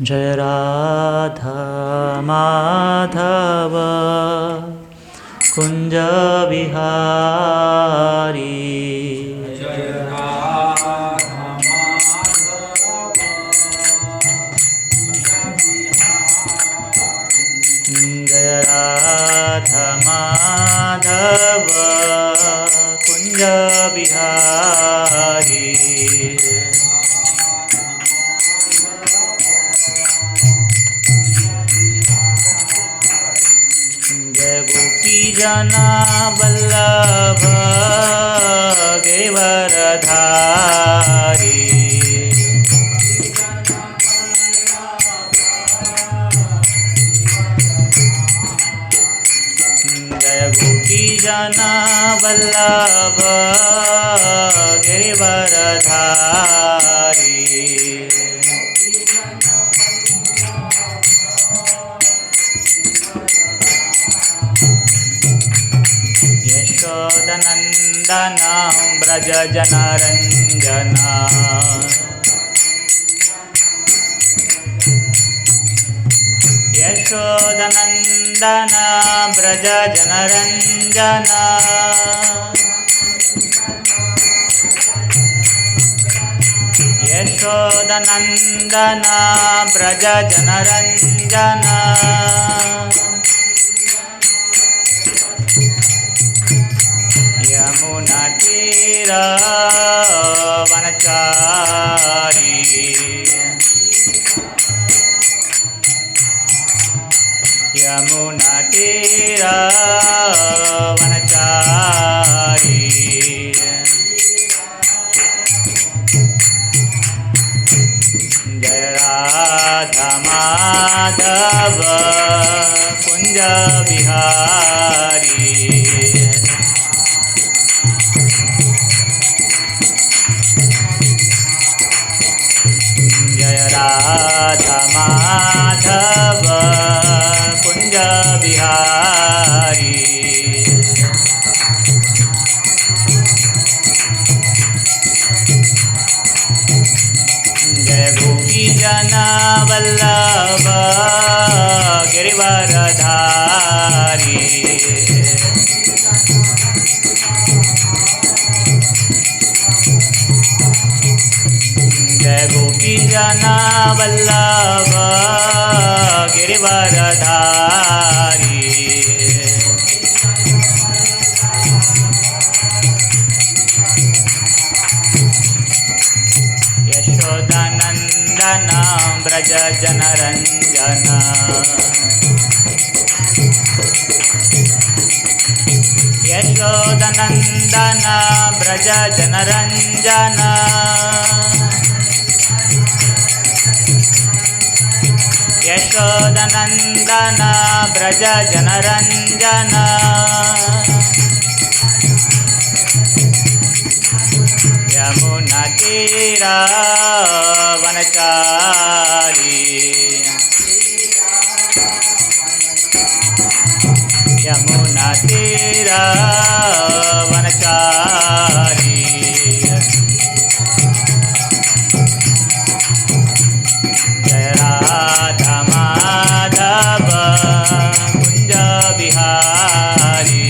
जय राधा माधव कुंज विहारी। जय राधा माधव जय राधा माधव कुंज विहारी। जय गोपी जना वल्लभ गिरिवरधारी। जय गोपी जना वल्लभ गिरिवरधारी। यशोदनंदन व्रज जनरंजन। यशोदनंदन व्रज जनरंजन। यशोदनंदन व्रज जनरंजन। यमुना तीर वनचारी। यमुना तीर वनचारी। जय राधा माधव कुंज विहारी। जय राधा माधव कुंज विहारी। जय गोपी जना वल्लभ गिरिवरधारी। जय गोपी जना वल्लभ गिरिवरधारी। यशोदानंदन व्रज जनरंजन। यशोदनंदन व्रज जनरंजन। यशोदनंदन व्रज जनरंजन। यमुना तीर वनचारी। यमुना तीर वनचारी। जय राधा माधव कुंज विहारी।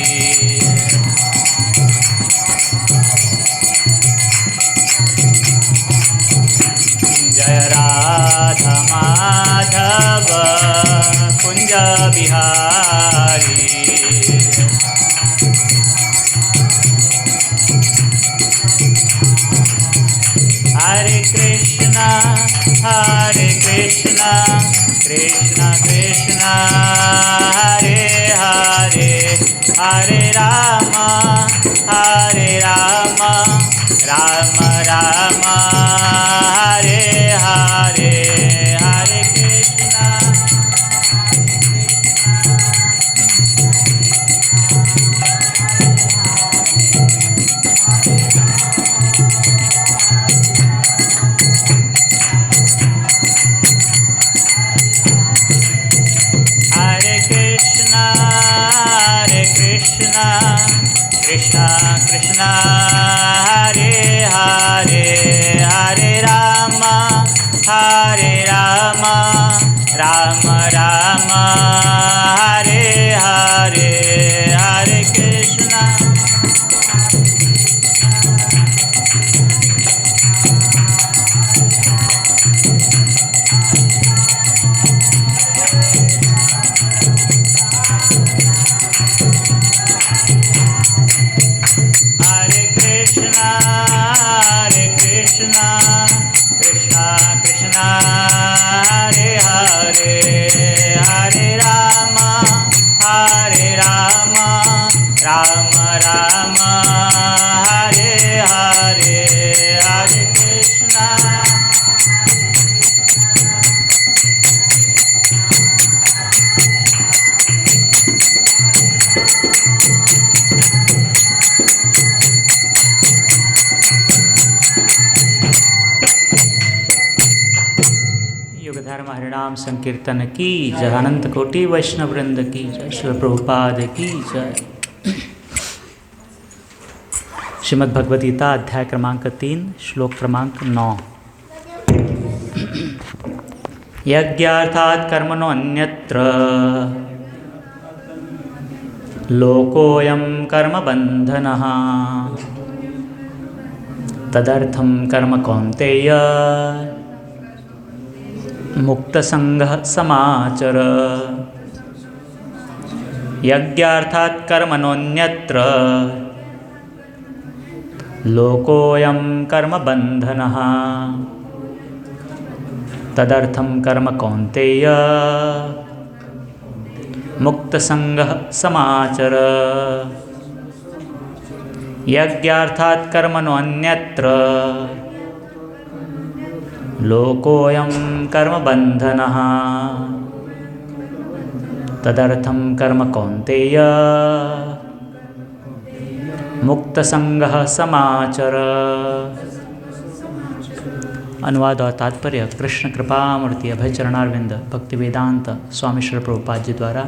जय राधा माधव कुंज विहारी। हरे कृष्णा कृष्ण कृष्ण हरे हरे। हरे राम राम राम हरे हरे। हरे कृष्णा कृष्ण कृष्ण हरे हरे। हरे राम राम राम हरे हरे हरे कृष्णा हरे कृष्णा कृष्णा कृष्णा हरे हरे हरे राम राम राम हरे हरे हरे कृष्णा युगधर्म हरिनाम संकीर्तन की जय। अनंत कोटि वैष्णव वृंद की जय। श्रील प्रभुपाद की जय। श्रीमद् भगवद गीता अध्याय क्रमांक 3 श्लोक क्रमांक 9। यज्ञार्थात् कर्मणोऽन्यत्र लोकोऽयं कर्मबन्धनः तदर्थं कर्म कौन्तेय मुक्तसंगः समाचर। यज्ञार्थात् कर्मणोऽन्यत्र लोकोऽयं कर्मबन्धनः तदर्थं कर्म कौन्तेय मुक्तसंगः समाचर। यज्ञार्थात् कर्मणोऽन्यत्र लोकोऽयं कर्मबन्धनः तदर्थं कर्म कौन्तेय मुक्तसंगः समाचर। अनुवाद और तात्पर्य कृष्ण कृपामूर्ति अभय चरणारविंद भक्ति वेदांत स्वामी श्री प्रभुपाद जी द्वारा।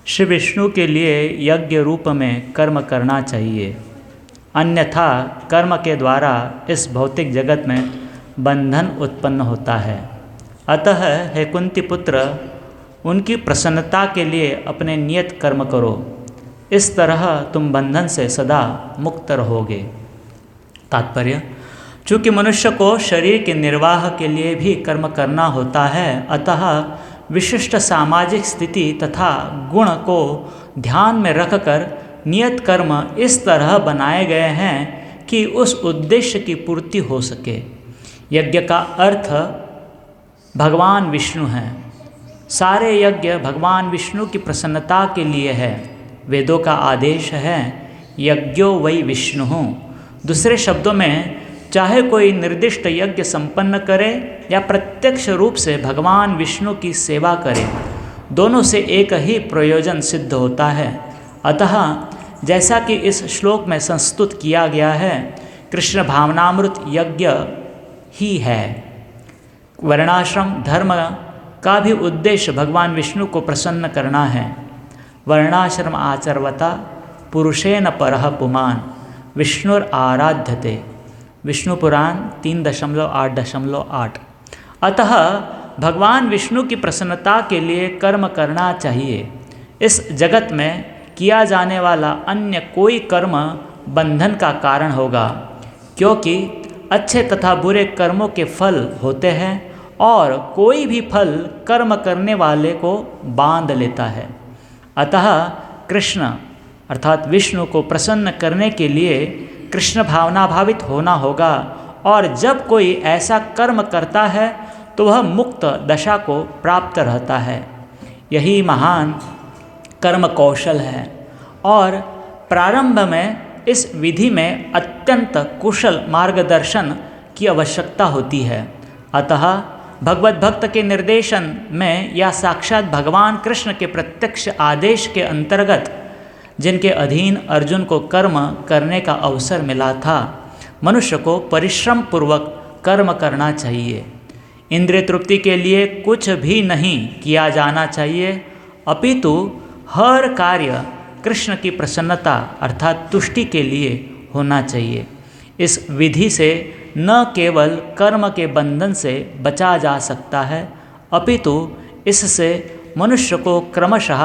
श्री विष्णु के लिए यज्ञ रूप में कर्म करना चाहिए, अन्यथा कर्म के द्वारा इस भौतिक जगत में बंधन उत्पन्न होता है। अतः हे कुंती पुत्र, उनकी प्रसन्नता के लिए अपने नियत कर्म करो, इस तरह तुम बंधन से सदा मुक्त रहोगे। तात्पर्य: चूँकि मनुष्य को शरीर के निर्वाह के लिए भी कर्म करना होता है, अतः विशिष्ट सामाजिक स्थिति तथा गुण को ध्यान में रखकर नियत कर्म इस तरह बनाए गए हैं कि उस उद्देश्य की पूर्ति हो सके। यज्ञ का अर्थ भगवान विष्णु हैं। सारे यज्ञ भगवान विष्णु की प्रसन्नता के लिए है। वेदों का आदेश है यज्ञो वै विष्णु। दूसरे शब्दों में, चाहे कोई निर्दिष्ट यज्ञ संपन्न करे या प्रत्यक्ष रूप से भगवान विष्णु की सेवा करे, दोनों से एक ही प्रयोजन सिद्ध होता है। अतः जैसा कि इस श्लोक में संस्तुत किया गया है, कृष्ण भावनामृत यज्ञ ही है। वर्णाश्रम धर्म का भी उद्देश्य भगवान विष्णु को प्रसन्न करना है। वर्णाश्रम आचर्वता पुरुषेण परः पुमान् विष्णुर आराध्यते। विष्णु पुराण 3.8.8। अतः भगवान विष्णु की प्रसन्नता के लिए कर्म करना चाहिए। इस जगत में किया जाने वाला अन्य कोई कर्म बंधन का कारण होगा, क्योंकि अच्छे तथा बुरे कर्मों के फल होते हैं और कोई भी फल कर्म करने वाले को बांध लेता है। अतः कृष्ण अर्थात विष्णु को प्रसन्न करने के लिए कृष्ण भावना भावित होना होगा, और जब कोई ऐसा कर्म करता है तो वह मुक्त दशा को प्राप्त रहता है। यही महान कर्म कौशल है, और प्रारंभ में इस विधि में अत्यंत कुशल मार्गदर्शन की आवश्यकता होती है। अतः भगवत भक्त के निर्देशन में या साक्षात भगवान कृष्ण के प्रत्यक्ष आदेश के अंतर्गत जिनके अधीन अर्जुन को कर्म करने का अवसर मिला था, मनुष्य को परिश्रम पूर्वक कर्म करना चाहिए। इंद्रिय तृप्ति के लिए कुछ भी नहीं किया जाना चाहिए, अपितु हर कार्य कृष्ण की प्रसन्नता अर्थात तुष्टि के लिए होना चाहिए। इस विधि से न केवल कर्म के बंधन से बचा जा सकता है, अपितु इससे मनुष्य को क्रमशः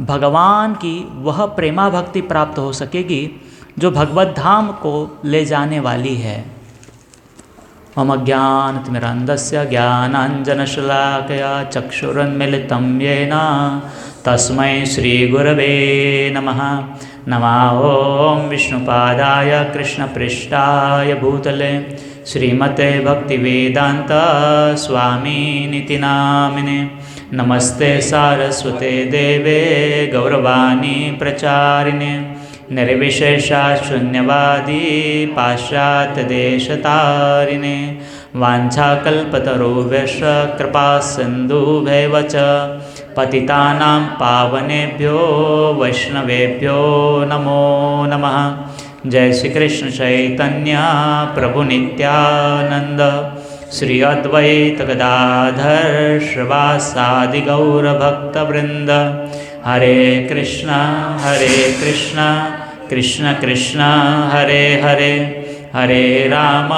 भगवान की वह प्रेमा भक्ति प्राप्त हो सकेगी जो भगवत धाम को ले जाने वाली है। मम ज्ञानतिमिरान्धस्य ज्ञानाञ्जनशलाकया चक्षुरुन्मीलितं येन तस्मै श्रीगुरवे नमः। नमः ॐ विष्णुपादाय कृष्णपृष्ठाय भूतले श्रीमते भक्तिवेदान्त स्वामिनिति नामिने। नमस्ते सारस्वते देवे गौरवाणी प्रचारिणे निर्विशेषा शून्यवादी पाश्चात्यदेशतारिणे। वाञ्छाकल्पतरुभ्यश्च कृपा सिन्धुभ्यैव च पतितानां पावनेभ्यो वैष्णवेभ्यो नमो नमः। जय श्री कृष्ण चैतन्य प्रभु नित्यानंद श्री अद्वैत गदाधर श्रीवासादि गौर भक्तवृंद। हरे कृष्णा कृष्ण कृष्ण हरे हरे, हरे राम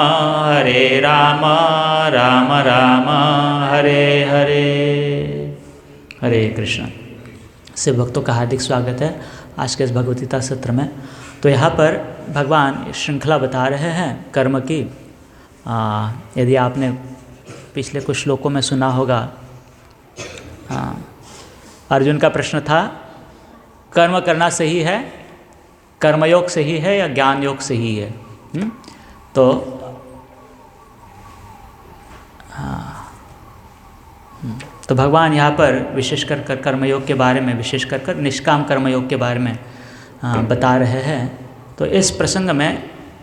राम राम हरे हरे। हरे कृष्ण। से भक्तों का हार्दिक स्वागत है आज के इस भगवद्गीता सत्र में। तो यहाँ पर भगवान श्रृंखला बता रहे हैं कर्म की। यदि आपने पिछले कुछ श्लोकों में सुना होगा, अर्जुन का प्रश्न था कर्म करना सही है, कर्मयोग सही है या ज्ञान योग सही है? तो भगवान यहाँ पर विशेष कर कर्मयोग के बारे में, विशेष कर निष्काम कर्मयोग के बारे में बता रहे हैं। तो इस प्रसंग में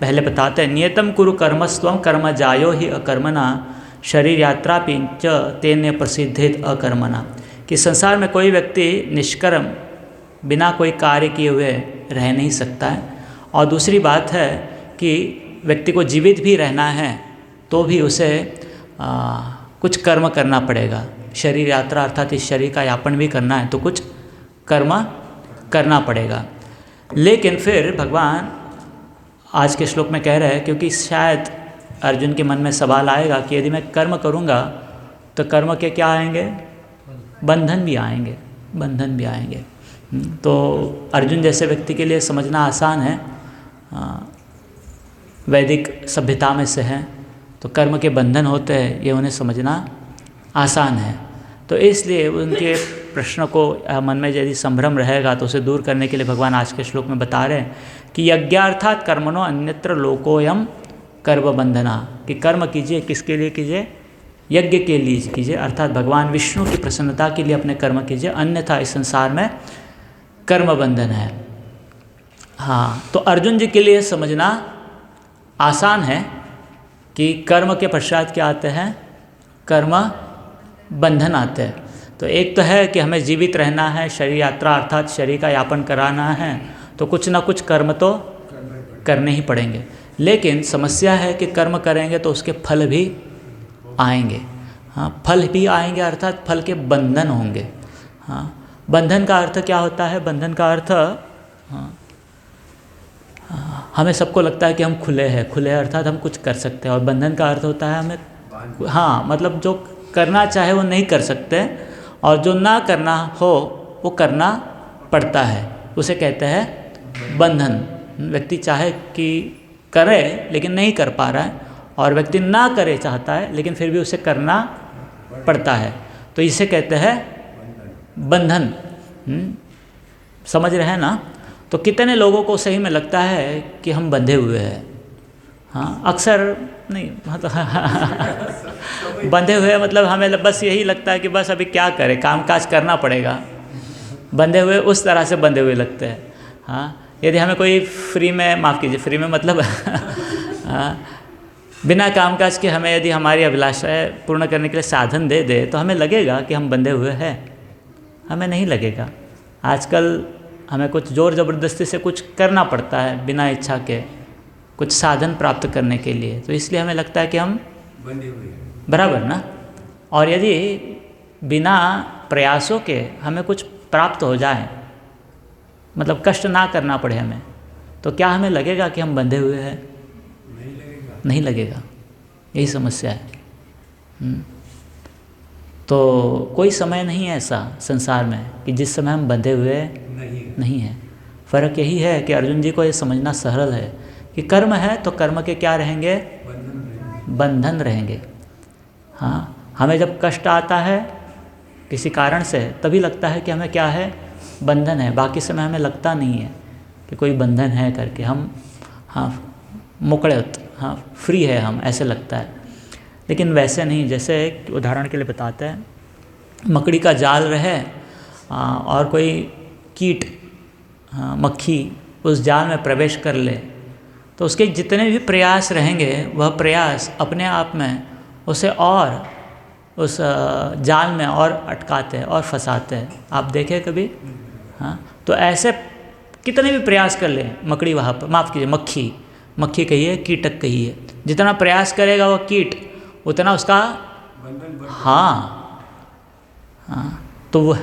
पहले बताते हैं, नियतम कुरु कर्मस्त्वं कर्म जायो ही अकर्मणा शरीर यात्रा पिंच तेन प्रसिद्धेत अकर्मणा। कि संसार में कोई व्यक्ति निष्कर्म बिना कोई कार्य किए हुए रह नहीं सकता है। और दूसरी बात है कि व्यक्ति को जीवित भी रहना है तो भी उसे कुछ कर्म करना पड़ेगा। शरीर यात्रा अर्थात इस शरीर का यापन भी करना है तो कुछ कर्म करना पड़ेगा। लेकिन फिर भगवान आज के श्लोक में कह रहे हैं, क्योंकि शायद अर्जुन के मन में सवाल आएगा कि यदि मैं कर्म करूँगा तो कर्म के क्या आएंगे? बंधन भी आएंगे, बंधन भी आएंगे। तो अर्जुन जैसे व्यक्ति के लिए समझना आसान है, वैदिक सभ्यता में से हैं तो कर्म के बंधन होते हैं, ये उन्हें समझना आसान है। तो इसलिए उनके प्रश्न को मन में यदि संभ्रम रहेगा तो उसे दूर करने के लिए भगवान आज के श्लोक में बता रहे हैं कि यज्ञार्थात कर्मणो अन्यत्र लोकोयम कर्म बंधना। कि कर्म कीजिए, किसके लिए कीजिए? यज्ञ के लिए कीजिए, अर्थात भगवान विष्णु की प्रसन्नता के लिए अपने कर्म कीजिए, अन्यथा इस संसार में कर्म बंधन है। हाँ, तो अर्जुन जी के लिए समझना आसान है कि कर्म के पश्चात क्या आते हैं? कर्म बंधन आते हैं। तो एक तो है कि हमें जीवित रहना है, शरीर यात्रा अर्थात शरीर का यापन कराना है, तो कुछ ना कुछ कर्म तो करने ही पड़ेंगे। लेकिन समस्या है कि कर्म करेंगे तो उसके फल भी आएंगे। हाँ, फल भी आएंगे अर्थात फल के बंधन होंगे। हाँ, बंधन का अर्थ क्या होता है? बंधन का अर्थ हमें सबको लगता है कि हम खुले हैं, खुले अर्थात हम कुछ कर सकते हैं। और बंधन का अर्थ होता है हमें, हाँ, मतलब जो करना चाहे वो नहीं कर सकते और जो ना करना हो वो करना पड़ता है, उसे कहते हैं बंधन। व्यक्ति चाहे कि करे लेकिन नहीं कर पा रहा है, और व्यक्ति ना करे चाहता है लेकिन फिर भी उसे करना पड़ता है, तो इसे कहते हैं बंधन। समझ रहे हैं ना? तो कितने लोगों को सही में लगता है कि हम बंधे हुए हैं। हाँ, अक्सर नहीं, मतलब बंधे हुए मतलब हमें बस यही लगता है कि बस अभी क्या करें, कामकाज करना पड़ेगा। बंधे हुए उस तरह से बंधे हुए लगते हैं। हाँ, यदि हमें कोई फ्री में, माफ़ कीजिए, फ्री में मतलब बिना कामकाज के हमें यदि हमारी अभिलाषाएं पूर्ण करने के लिए साधन दे दे तो हमें लगेगा कि हम बंधे हुए हैं? हमें नहीं लगेगा। आजकल हमें कुछ जोर ज़बरदस्ती से कुछ करना पड़ता है बिना इच्छा के, कुछ साधन प्राप्त करने के लिए, तो इसलिए हमें लगता है कि हम बंधे हुए हैं, बराबर ना? और यदि बिना प्रयासों के हमें कुछ प्राप्त हो जाए, मतलब कष्ट ना करना पड़े हमें, तो क्या हमें लगेगा कि हम बंधे हुए हैं? नहीं लगेगा। यही समस्या है। तो कोई समय नहीं है ऐसा संसार में कि जिस समय हम बंधे हुए नहीं हैं। फ़र्क यही है कि अर्जुन जी को ये समझना सरल है कि कर्म है तो कर्म के क्या रहेंगे, बंधन रहेंगे। हाँ, हमें जब कष्ट आता है किसी कारण से तभी लगता है कि हमें क्या है, बंधन है। बाकी समय हमें लगता नहीं है कि कोई बंधन है करके, हम हाँ मुकड़े, हाँ फ्री है हम, ऐसे लगता है। लेकिन वैसे नहीं। जैसे एक उदाहरण के लिए बताते हैं, मकड़ी का जाल रहे और कोई कीट, मक्खी उस जाल में प्रवेश कर ले तो उसके जितने भी प्रयास रहेंगे वह प्रयास अपने आप में उसे और उस जाल में और अटकाते हैं और फंसाते हैं। आप देखें कभी? हाँ, तो ऐसे कितने भी प्रयास कर लें, मकड़ी वहाँ पर, माफ़ कीजिए मक्खी कहिए, कीटक कहिए, जितना प्रयास करेगा वो कीट उतना उसका हाँ। तो वो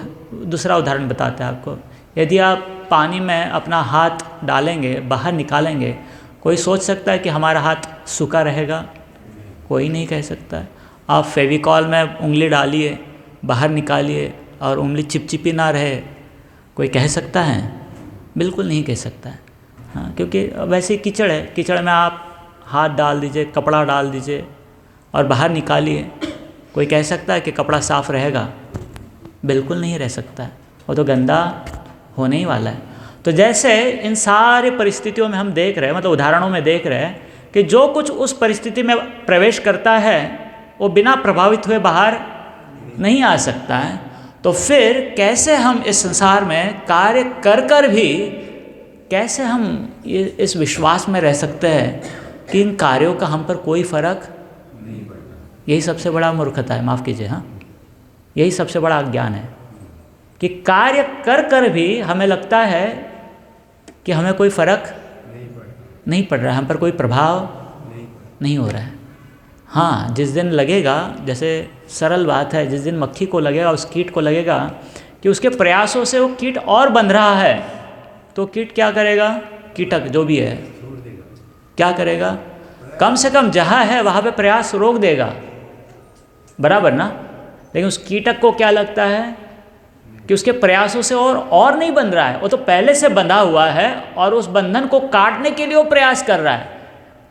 दूसरा उदाहरण बताते हैं आपको। यदि आप पानी में अपना हाथ डालेंगे, बाहर निकालेंगे, कोई सोच सकता है कि हमारा हाथ सूखा रहेगा? कोई नहीं कह सकता है। आप फेविकॉल में उंगली डालिए, बाहर निकालिए और उंगली चिपचिपी ना रहे, कोई कह सकता है? बिल्कुल नहीं कह सकता है। हाँ, क्योंकि वैसे ही कीचड़ है, कीचड़ में आप हाथ डाल दीजिए, कपड़ा डाल दीजिए और बाहर निकालिए, कोई कह सकता है कि कपड़ा साफ़ रहेगा? बिल्कुल नहीं रह सकता है, वो तो गंदा होने ही वाला है। तो जैसे इन सारे परिस्थितियों में हम देख रहे हैं, मतलब उदाहरणों में देख रहे हैं कि जो कुछ उस परिस्थिति में प्रवेश करता है वो बिना प्रभावित हुए बाहर नहीं आ सकता है। तो फिर कैसे हम इस संसार में कार्य कर कर भी कैसे हम इस विश्वास में रह सकते हैं कि इन कार्यों का हम पर कोई फर्क नहीं पड़ता? यही सबसे बड़ा मूर्खता है, माफ़ कीजिए। हाँ, यही सबसे बड़ा अज्ञान है कि कार्य कर कर भी हमें लगता है कि हमें कोई फर्क नहीं पड़ रहा है, हम पर कोई प्रभाव नहीं हो रहा है। हाँ, जिस दिन लगेगा, जैसे सरल बात है, जिस दिन मक्खी को लगेगा, उस कीट को लगेगा कि उसके प्रयासों से वो कीट और बंध रहा है, तो कीट क्या करेगा? कीटक जो भी है क्या करेगा? कम से कम जहाँ है वहाँ पे प्रयास रोक देगा, बराबर ना? लेकिन उस कीटक को क्या लगता है कि उसके प्रयासों से और नहीं बंध रहा है, वो तो पहले से बंधा हुआ है और उस बंधन को काटने के लिए वो प्रयास कर रहा है।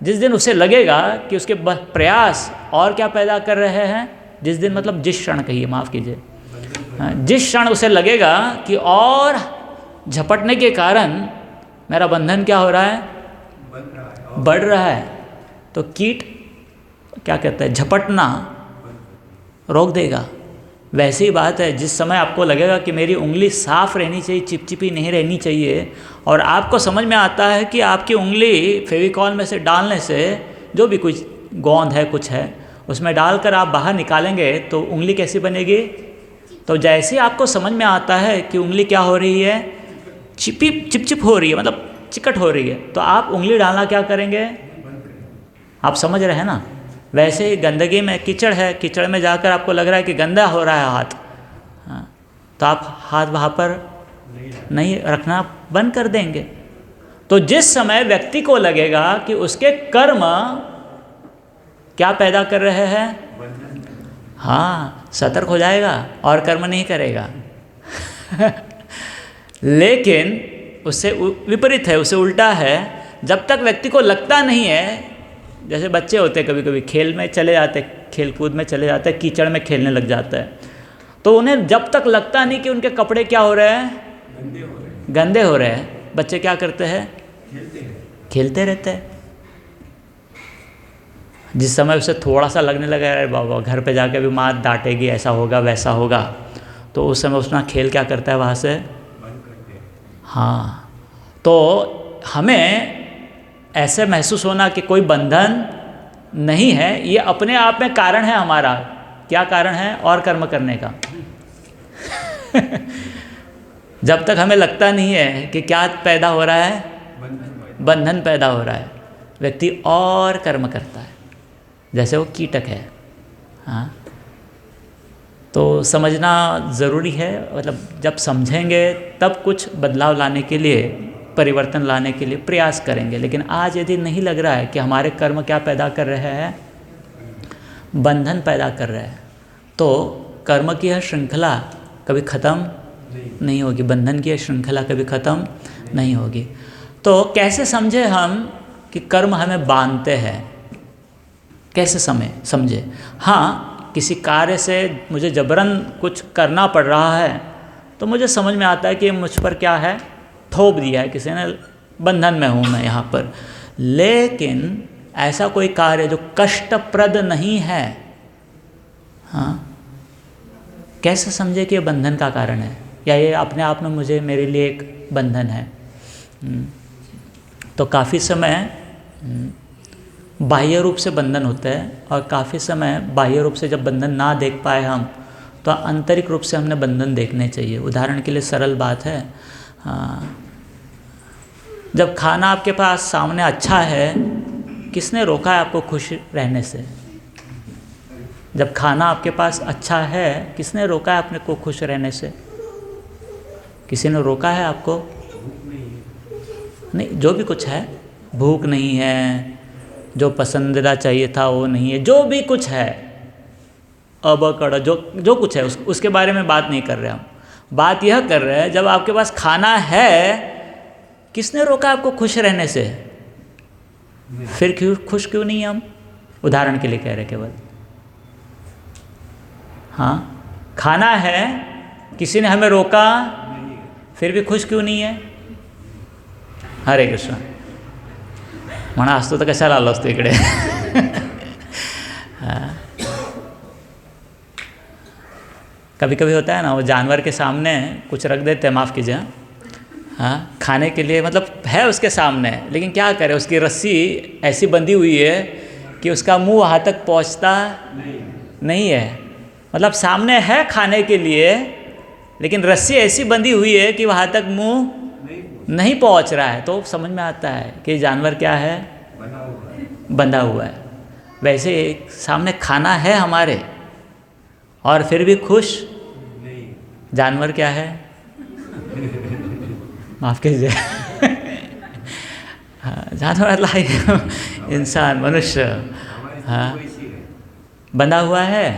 जिस दिन उसे लगेगा कि उसके प्रयास और क्या पैदा कर रहे हैं, जिस दिन मतलब जिस क्षण कहिए, माफ़ कीजिए, जिस क्षण उसे लगेगा कि और झपटने के कारण मेरा बंधन क्या हो रहा है, बढ़ रहा है, तो कीट क्या कहता है, झपटना रोक देगा। वैसी ही बात है, जिस समय आपको लगेगा कि मेरी उंगली साफ़ रहनी चाहिए, चिपचिपी नहीं रहनी चाहिए, और आपको समझ में आता है कि आपकी उंगली फेविकॉल में से डालने से, जो भी कुछ गोंद है कुछ है उसमें डालकर आप बाहर निकालेंगे तो उंगली कैसी बनेगी? तो जैसे ही आपको समझ में आता है कि उंगली क्या हो रही है, चिपचिप हो रही है, मतलब चिकट हो रही है, तो आप उंगली डालना क्या करेंगे? आप समझ रहे हैं ना? वैसे ही गंदगी में कीचड़ है, कीचड़ में जाकर आपको लग रहा है कि गंदा हो रहा है हाथ, हाँ, तो आप हाथ वहाँ पर नहीं रखना बंद कर देंगे। तो जिस समय व्यक्ति को लगेगा कि उसके कर्म क्या पैदा कर रहे हैं, हाँ, सतर्क हो जाएगा और कर्म नहीं करेगा। लेकिन उससे विपरीत है, उससे उल्टा है। जब तक व्यक्ति को लगता नहीं है, जैसे बच्चे होते हैं कभी कभी खेल में चले जाते, खेल कूद में चले जाते हैं, कीचड़ में खेलने लग जाता है, तो उन्हें जब तक लगता नहीं कि उनके कपड़े क्या हो रहे हैं, गंदे हो रहे हैं, बच्चे क्या करते हैं, खेलते रहते हैं। जिस समय उसे थोड़ा सा लगने लगा अरे बाबा घर पे जाके भी माँ डांटेगी, ऐसा होगा वैसा होगा, तो उस समय उसना खेल क्या करता है वहाँ से, हाँ। तो हमें ऐसे महसूस होना कि कोई बंधन नहीं है, ये अपने आप में कारण है हमारा। क्या कारण है? और कर्म करने का। जब तक हमें लगता नहीं है कि क्या पैदा हो रहा है, बंधन पैदा हो रहा है, व्यक्ति और कर्म करता है, जैसे वो कीटक है। हाँ, तो समझना ज़रूरी है, मतलब जब समझेंगे तब कुछ बदलाव लाने के लिए, परिवर्तन लाने के लिए प्रयास करेंगे। लेकिन आज यदि नहीं लग रहा है कि हमारे कर्म क्या पैदा कर रहे हैं, बंधन पैदा कर रहे हैं, तो कर्म की यह श्रृंखला कभी ख़त्म नहीं होगी, बंधन की यह श्रृंखला कभी ख़त्म नहीं होगी। तो कैसे समझे हम कि कर्म हमें बांधते हैं, कैसे समझे? हाँ, किसी कार्य से मुझे जबरन कुछ करना पड़ रहा है तो मुझे समझ में आता है कि मुझ पर क्या है, थोप दिया है किसी ने, बंधन में हूँ मैं यहाँ पर। लेकिन ऐसा कोई कार्य जो कष्टप्रद नहीं है, हाँ, कैसे समझे कि ये बंधन का कारण है या ये अपने आप में मुझे मेरे लिए एक बंधन है? तो काफ़ी समय बाह्य रूप से बंधन होता है और काफ़ी समय बाह्य रूप से जब बंधन ना देख पाए हम तो आंतरिक रूप से हमने बंधन देखने चाहिए। उदाहरण के लिए सरल बात है, जब खाना आपके पास सामने अच्छा है, किसने रोका है आपको खुश रहने से? जब खाना आपके पास अच्छा है, किसने रोका है अपने को खुश रहने से? किसी ने रोका है आपको? नहीं, जो भी कुछ है, भूख नहीं है, जो पसंदीदा चाहिए था वो नहीं है, जो भी कुछ है, अबकड़ जो कुछ है उसके बारे में बात नहीं कर रहे हम। बात यह कर रहे हैं जब आपके पास खाना है, किसने रोका आपको खुश रहने से? फिर क्यों खुश क्यों नहीं हम? उदाहरण के लिए कह रहे केवल। हाँ, खाना है, किसी ने हमें रोका, फिर भी खुश क्यों नहीं है? हरे कृष्ण। म्हणा असतो तर कशाला आलो असतो इकडे? कभी कभी होता है ना, वो जानवर के सामने कुछ रख देते हैं, माफ़ कीजिए, हाँ, खाने के लिए, मतलब है उसके सामने, लेकिन क्या करे, उसकी रस्सी ऐसी बंधी हुई है कि उसका मुंह वहाँ तक पहुँचता नहीं है। मतलब सामने है खाने के लिए, लेकिन रस्सी ऐसी बंधी हुई है कि वहाँ तक मुंह नहीं पहुँच रहा है। तो समझ में आता है कि जानवर क्या है, बंधा हुआ है। वैसे सामने खाना है हमारे और फिर भी खुश जानवर क्या है? माफ़ कीजिए, जानवर मतलब इंसान, मनुष्य, हाँ, बंधा हुआ है,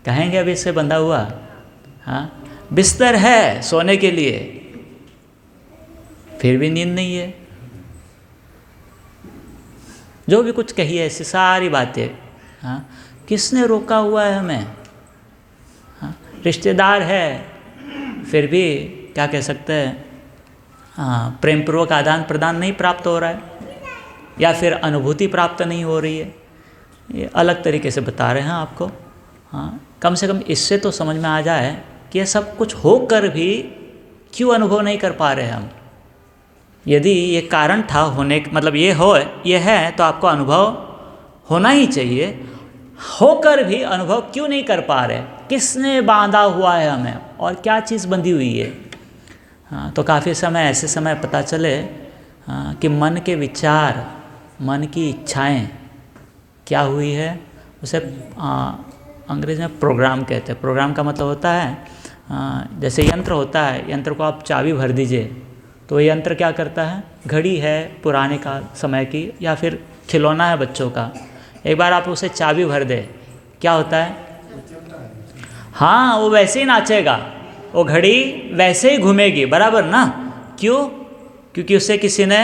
कहेंगे अभी इससे बंधा हुआ। हाँ, बिस्तर है सोने के लिए, फिर भी नींद नहीं है। जो भी कुछ कही है, ऐसी सारी बातें, हाँ, किसने रोका हुआ है हमें? हाँ, रिश्तेदार है, फिर भी क्या कह सकते हैं, हाँ, प्रेम पूर्वक आदान प्रदान नहीं प्राप्त हो रहा है, या फिर अनुभूति प्राप्त नहीं हो रही है। ये अलग तरीके से बता रहे हैं आपको। हाँ, कम से कम इससे तो समझ में आ जाए कि ये सब कुछ होकर भी क्यों अनुभव नहीं कर पा रहे हम। यदि ये कारण था होने, मतलब ये है तो आपको अनुभव होना ही चाहिए, होकर भी अनुभव क्यों नहीं कर पा रहे? किसने बांधा हुआ है हमें और क्या चीज़ बंधी हुई है? हाँ, तो काफ़ी समय ऐसे समय पता चले, हाँ, कि मन के विचार, मन की इच्छाएं क्या हुई है, उसे अंग्रेजी में प्रोग्राम कहते हैं। प्रोग्राम का मतलब होता है, जैसे यंत्र होता है, यंत्र को आप चाबी भर दीजिए तो ये यंत्र क्या करता है, घड़ी है पुराने का समय की या फिर खिलौना है बच्चों का, एक बार आप उसे चाबी भर दे, क्या होता है? हाँ, वो वैसे ही नाचेगा, वो घड़ी वैसे ही घूमेगी, बराबर ना? क्यों? क्योंकि उससे किसी ने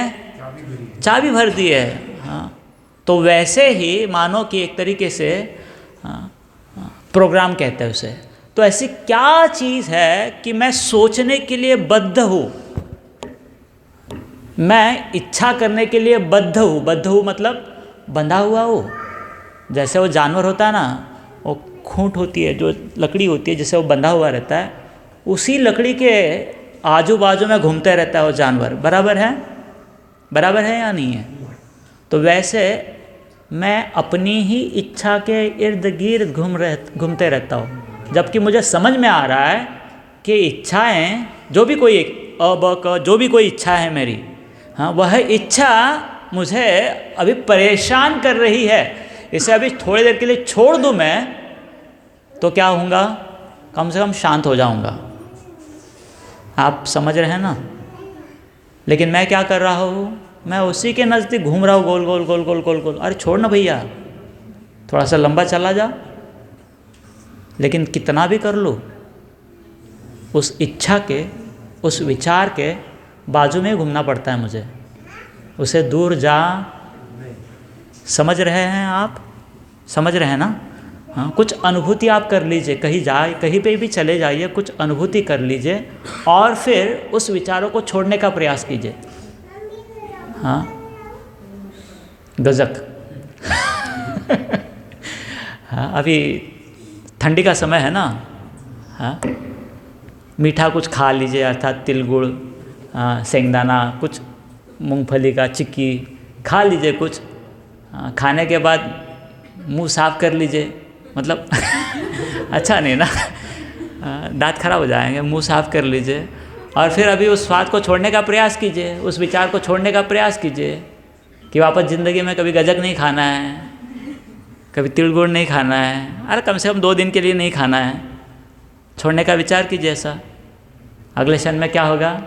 चाबी भर दी है। हाँ, तो वैसे ही मानो कि एक तरीके से प्रोग्राम कहते हैं उसे। तो ऐसी क्या चीज़ है कि मैं सोचने के लिए बद्ध हूँ, मैं इच्छा करने के लिए बद्ध हूँ मतलब बंधा हुआ हूँ। जैसे वो जानवर होता है ना, वो खूंट होती है, जो लकड़ी होती है, जिससे वो बंधा हुआ रहता है, उसी लकड़ी के आजू बाजू में घूमते रहता है वो जानवर, बराबर है? बराबर है या नहीं है? तो वैसे मैं अपनी ही इच्छा के इर्द गिर्द घूमते रहता हूँ, जबकि मुझे समझ में आ रहा है कि इच्छाएं, जो भी कोई जो भी कोई इच्छा है मेरी, हाँ, वह इच्छा मुझे अभी परेशान कर रही है। इसे अभी थोड़ी देर के लिए छोड़ दूँ मैं तो क्या होगा, कम से कम शांत हो जाऊँगा। आप समझ रहे हैं ना? लेकिन मैं क्या कर रहा हूँ, मैं उसी के नज़दीक घूम रहा हूँ, गोल गोल गोल गोल गोल गोल। अरे छोड़ ना भैया, थोड़ा सा लंबा चला जा। लेकिन कितना भी कर लो, उस इच्छा के, उस विचार के बाजू में घूमना पड़ता है मुझे, उसे दूर जा। समझ रहे हैं आप? समझ रहे हैं ना? हाँ, कुछ अनुभूति आप कर लीजिए, कहीं पे भी चले जाइए, कुछ अनुभूति कर लीजिए और फिर उस विचारों को छोड़ने का प्रयास कीजिए। हाँ, गजक। हाँ, अभी ठंडी का समय है ना। हाँ, मीठा कुछ खा लीजिए, अर्थात तिल गुड़, सेंगदाना, कुछ मूंगफली का चिक्की खा लीजिए कुछ। खाने के बाद मुंह साफ कर लीजिए, मतलब अच्छा नहीं ना, दांत खराब हो जाएंगे, मुंह साफ कर लीजिए और फिर अभी उस स्वाद को छोड़ने का प्रयास कीजिए, उस विचार को छोड़ने का प्रयास कीजिए कि वापस ज़िंदगी में कभी गजक नहीं खाना है, कभी तिल गुड़ नहीं खाना है, अरे कम से कम 2 दिन के लिए नहीं खाना है। छोड़ने का विचार कीजिए ऐसा। अगले क्षण में क्या होगा?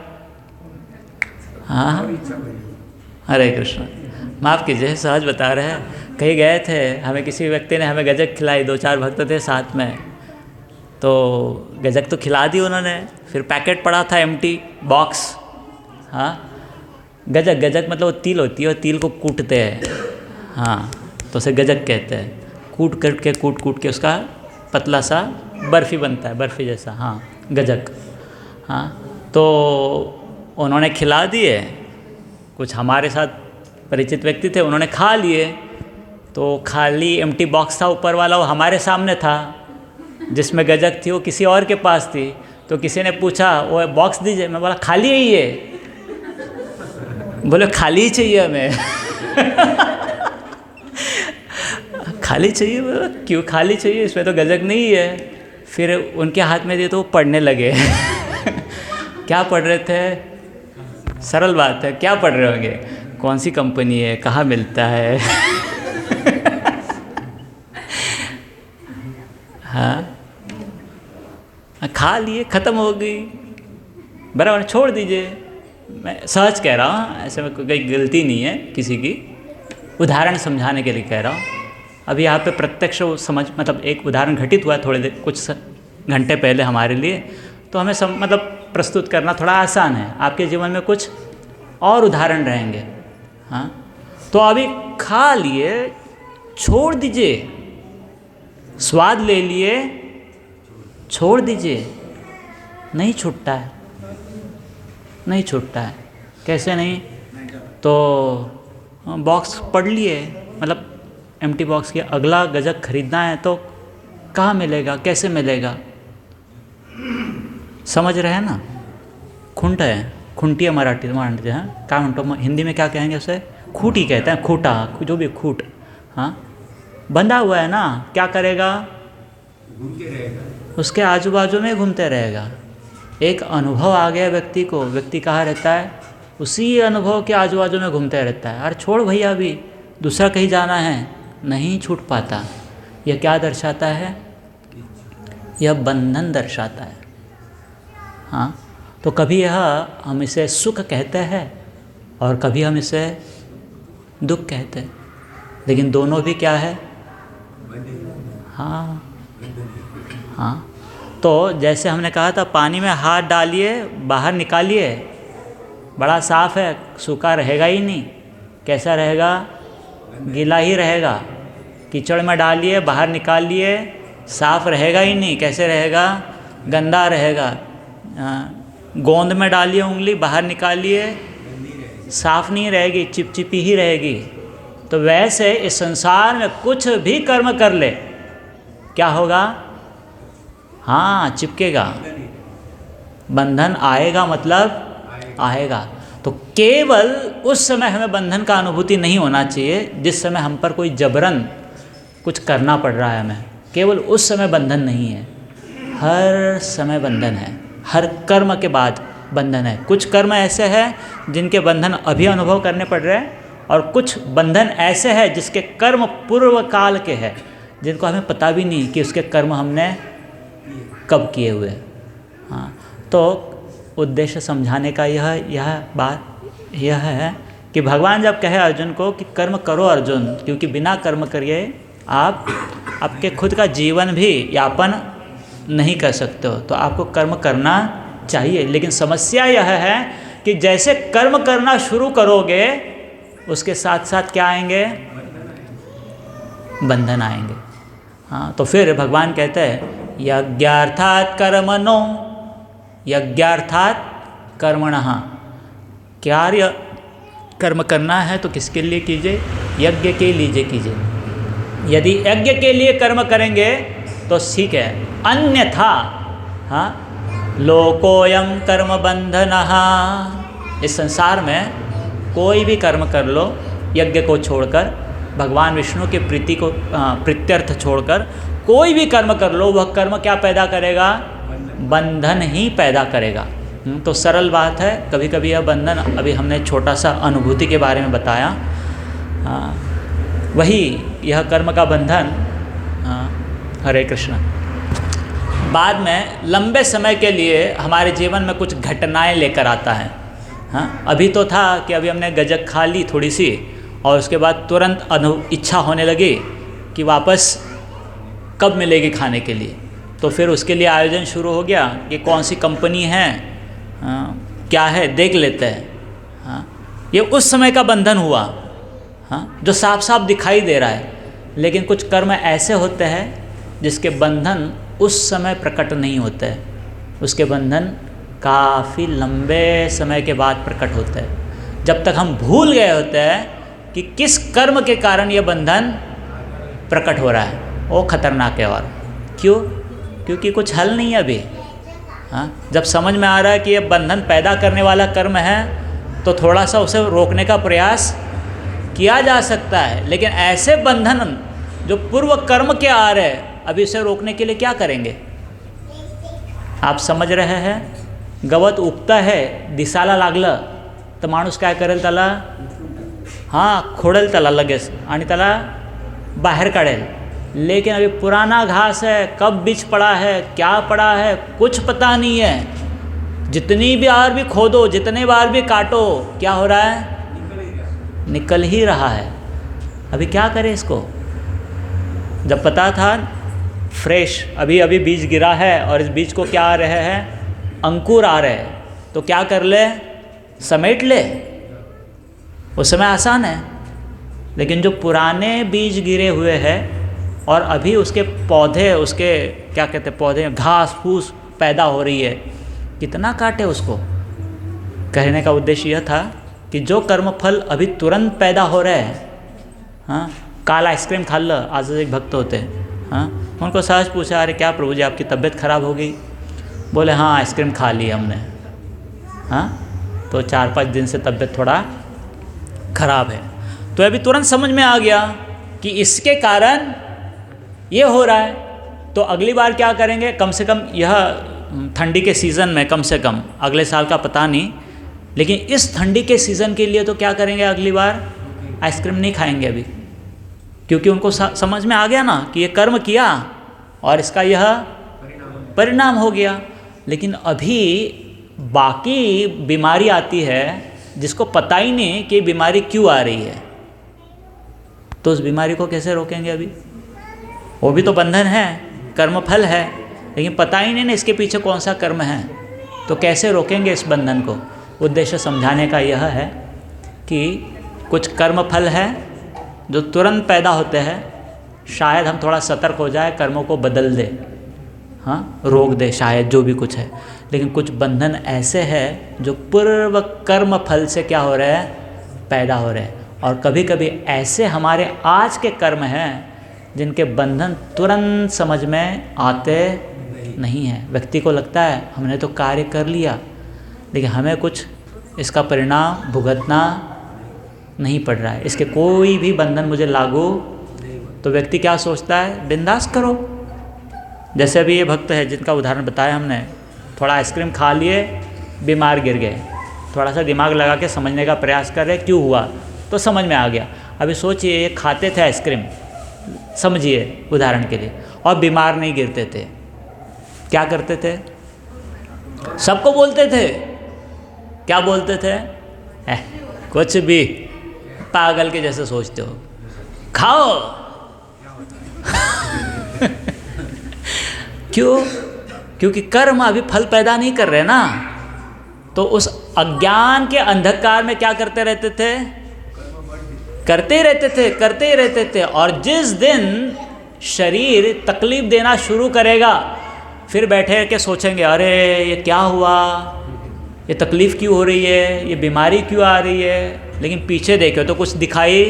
हाँ, हरे कृष्ण। माफ़ कीजिए, सहज बता रहे हैं। कहीं गए थे, हमें किसी व्यक्ति ने हमें गजक खिलाई, 2-4 भक्त थे साथ में, तो गजक तो खिला दी उन्होंने, फिर पैकेट पड़ा था एम्प्टी बॉक्स। हाँ, गजक मतलब वो तिल होती है, वो तिल को कूटते हैं, हाँ, तो उसे गजक कहते हैं। कूट के उसका पतला सा बर्फ़ी बनता है, बर्फ़ी जैसा, हाँ, गजक। हाँ, तो उन्होंने खिला दिए, कुछ हमारे साथ परिचित व्यक्ति थे, उन्होंने खा लिए, तो खाली एम्प्टी बॉक्स था ऊपर वाला, वो हमारे सामने था, जिसमें गजक थी वो किसी और के पास थी। तो किसी ने पूछा वो बॉक्स दीजिए, मैं बोला खाली है ये। बोले खाली ही चाहिए हमें। खाली चाहिए? बोला क्यों खाली चाहिए, इसमें तो गजक नहीं है। फिर उनके हाथ में दिए तो वो पढ़ने लगे। क्या पढ़ रहे थे? सरल बात है, क्या पढ़ रहे होंगे? कौन सी कंपनी है, कहाँ मिलता है? हाँ, खा लिए, ख़त्म हो गई, बराबर, छोड़ दीजिए। मैं सहज कह रहा हूँ, ऐसे में कोई गलती नहीं है किसी की, उदाहरण समझाने के लिए कह रहा हूँ। अभी यहाँ पे प्रत्यक्ष समझ, मतलब एक उदाहरण घटित हुआ थोड़े देर, कुछ घंटे पहले हमारे लिए, तो हमें मतलब प्रस्तुत करना थोड़ा आसान है। आपके जीवन में कुछ और उदाहरण रहेंगे। हाँ, तो अभी खा लिए, छोड़ दीजिए, स्वाद ले लिए, छोड़ दीजिए, नहीं छूटता है, नहीं छूटता है। कैसे नहीं? तो बॉक्स पढ़ लिए, मतलब एम्प्टी बॉक्स के, अगला गजक खरीदना है तो कहाँ मिलेगा, कैसे मिलेगा? समझ रहे हैं ना? खुंट है, खुंटी है मराठी में, क्या म्हणतो हिंदी में क्या कहेंगे उसे? खूट ही कहते हैं, खूटा, जो भी खूट। हाँ, बंधा हुआ है ना, क्या करेगा? घूमते रहेगा, उसके आजू बाजू में घूमते रहेगा। एक अनुभव आ गया व्यक्ति को, व्यक्ति कहाँ रहता है? उसी अनुभव के आजू बाजू में घूमते रहता है। अरे छोड़ भैया, अभी दूसरा कहीं जाना है, नहीं छूट पाता। यह क्या दर्शाता है? यह बंधन दर्शाता है। हाँ, तो कभी यह हम इसे सुख कहते हैं और कभी हम इसे दुख कहते हैं, लेकिन दोनों भी क्या है? हाँ, हाँ। तो जैसे हमने कहा था, पानी में हाथ डालिए, बाहर निकालिए, बड़ा साफ़ है, सूखा रहेगा ही नहीं। कैसा रहेगा? गीला ही रहेगा। कीचड़ में डालिए, बाहर निकालिए, साफ़ रहेगा ही नहीं। कैसे रहेगा? गंदा रहेगा। गोंद में डालिए उंगली, बाहर निकालिए, साफ़ नहीं रहेगी, चिपचिपी ही रहेगी। तो वैसे इस संसार में कुछ भी कर्म कर ले, क्या होगा? हाँ, चिपकेगा। बंधन आएगा, मतलब आएगा। तो केवल उस समय हमें बंधन का अनुभूति नहीं होना चाहिए जिस समय हम पर कोई जबरन कुछ करना पड़ रहा है हमें। केवल उस समय बंधन नहीं है, हर समय बंधन है। हर कर्म के बाद बंधन है। कुछ कर्म ऐसे हैं जिनके बंधन अभी अनुभव करने पड़ रहे हैं, और कुछ बंधन ऐसे हैं जिसके कर्म पूर्व काल के हैं, जिनको हमें पता भी नहीं कि उसके कर्म हमने कब किए हुए। हाँ, तो उद्देश्य समझाने का यह बात यह है कि भगवान जब कहे अर्जुन को कि कर्म करो अर्जुन, क्योंकि बिना कर्म करिए आप आपके खुद का जीवन भी यापन नहीं कर सकते हो, तो आपको कर्म करना चाहिए। लेकिन समस्या यह है कि जैसे कर्म करना शुरू करोगे उसके साथ साथ क्या आएंगे? बंधन आएंगे। हाँ, तो फिर भगवान कहते हैं यज्ञार्थात् कर्मणो, यज्ञार्थात् कर्मणः, कार्य कर्म करना है तो किसके लिए कीजिए? यज्ञ के लिए कीजिए। यदि यज्ञ के लिए कर्म करेंगे तो ठीक है, अन्यथा हाँ लोकोयम कर्म बंधनः, इस संसार में कोई भी कर्म कर लो यज्ञ को छोड़कर, भगवान विष्णु के प्रीति को प्रीत्यर्थ छोड़कर कोई भी कर्म कर लो, वह कर्म क्या पैदा करेगा? बंधन ही पैदा करेगा। तो सरल बात है। कभी कभी यह बंधन, अभी हमने छोटा सा अनुभूति के बारे में बताया, वही यह कर्म का बंधन, हरे कृष्ण, बाद में लंबे समय के लिए हमारे जीवन में कुछ घटनाएं लेकर आता है। हाँ, अभी तो था कि अभी हमने गजक खा ली थोड़ी सी और उसके बाद तुरंत इच्छा होने लगी कि वापस कब मिलेगी खाने के लिए, तो फिर उसके लिए आयोजन शुरू हो गया कि कौन सी कंपनी है, क्या है, देख लेते हैं। हाँ, ये उस समय का बंधन हुआ, हाँ, जो साफ साफ दिखाई दे रहा है। लेकिन कुछ कर्म ऐसे होते हैं जिसके बंधन उस समय प्रकट नहीं होते हैं, उसके बंधन काफ़ी लंबे समय के बाद प्रकट होते हैं। जब तक हम भूल गए होते हैं कि किस कर्म के कारण ये बंधन प्रकट हो रहा है, वो खतरनाक है। और क्यों? क्योंकि कुछ हल नहीं है अभी। हाँ, जब समझ में आ रहा है कि ये बंधन पैदा करने वाला कर्म है तो थोड़ा सा उसे रोकने का प्रयास किया जा सकता है। लेकिन ऐसे बंधन जो पूर्व कर्म के आ रहे हैं, अभी उसे रोकने के लिए क्या करेंगे? आप समझ रहे हैं? गवत उगता है, दिसायला लागलं तर माणूस काय करेल? त्याला खोडेल त्याला लगेच आणि त्याला बाहेर काढेल। लेकिन अभी पुराना घास है, कब बीज पड़ा है, क्या पड़ा है, कुछ पता नहीं है। जितनी बार भी खोदो, जितने बार भी काटो, क्या हो रहा है? निकल ही रहा है। अभी क्या करें इसको? जब पता था फ्रेश, अभी अभी बीज गिरा है और इस बीज को क्या आ रहे हैं? अंकुर आ रहे हैं, तो क्या कर ले? समेट ले। उस समय आसान है। लेकिन जो पुराने बीज गिरे हुए हैं और अभी उसके पौधे, उसके क्या कहते हैं, पौधे, घास फूस पैदा हो रही है, कितना काटे उसको? कहने का उद्देश्य यह था कि जो कर्मफल अभी तुरंत पैदा हो रहे हैं, हाँ, काल आइसक्रीम खाल्लं, आज एक भक्त होते हैं, हाँ, उनको सहज पूछा, अरे क्या प्रभु जी आपकी तबीयत खराब हो गई? बोले हाँ आइसक्रीम खा ली हमने। हाँ, तो 4-5 दिन से तबीयत थोड़ा खराब है। तो अभी तुरंत समझ में आ गया कि इसके कारण ये हो रहा है। तो अगली बार क्या करेंगे? कम से कम यह ठंडी के सीज़न में, कम से कम अगले साल का पता नहीं, लेकिन इस ठंडी के सीज़न के लिए तो क्या करेंगे? अगली बार आइसक्रीम नहीं खाएंगे अभी, क्योंकि उनको समझ में आ गया ना कि ये कर्म किया और इसका यह परिणाम हो गया। लेकिन अभी बाकी बीमारी आती है जिसको पता ही नहीं कि बीमारी क्यों आ रही है, तो उस बीमारी को कैसे रोकेंगे? अभी वो भी तो बंधन है, कर्मफल है, लेकिन पता ही नहीं ना इसके पीछे कौन सा कर्म है, तो कैसे रोकेंगे इस बंधन को? उद्देश्य समझाने का यह है कि कुछ कर्मफल है जो तुरंत पैदा होते हैं, शायद हम थोड़ा सतर्क हो जाए, कर्मों को बदल दे, हाँ, रोक दे शायद, जो भी कुछ है। लेकिन कुछ बंधन ऐसे हैं जो पूर्व कर्म फल से क्या हो रहे हैं? पैदा हो रहे हैं। और कभी कभी ऐसे हमारे आज के कर्म हैं जिनके बंधन तुरंत समझ में आते नहीं हैं। व्यक्ति को लगता है हमने तो कार्य कर लिया, लेकिन हमें कुछ इसका परिणाम भुगतना नहीं पड़ रहा है, इसके कोई भी बंधन मुझे लागू, तो व्यक्ति क्या सोचता है? बिंदास करो। जैसे अभी ये भक्त है जिनका उदाहरण बताया हमने, थोड़ा आइसक्रीम खा लिए, बीमार गिर गए, थोड़ा सा दिमाग लगा के समझने का प्रयास कर रहे क्यों हुआ, तो समझ में आ गया। अभी सोचिए ये खाते थे आइसक्रीम, समझिए उदाहरण के लिए, और बीमार नहीं गिरते थे, क्या करते थे? सबको बोलते थे, क्या बोलते थे? कुछ भी, पागल के जैसे सोचते हो, खाओ। क्यों? क्योंकि कर्म अभी फल पैदा नहीं कर रहे ना। तो उस अज्ञान के अंधकार में क्या करते रहते थे? करते ही रहते थे। और जिस दिन शरीर तकलीफ देना शुरू करेगा, फिर बैठे के सोचेंगे, अरे ये क्या हुआ, ये तकलीफ़ क्यों हो रही है, ये बीमारी क्यों आ रही है। लेकिन पीछे देखो तो कुछ दिखाई,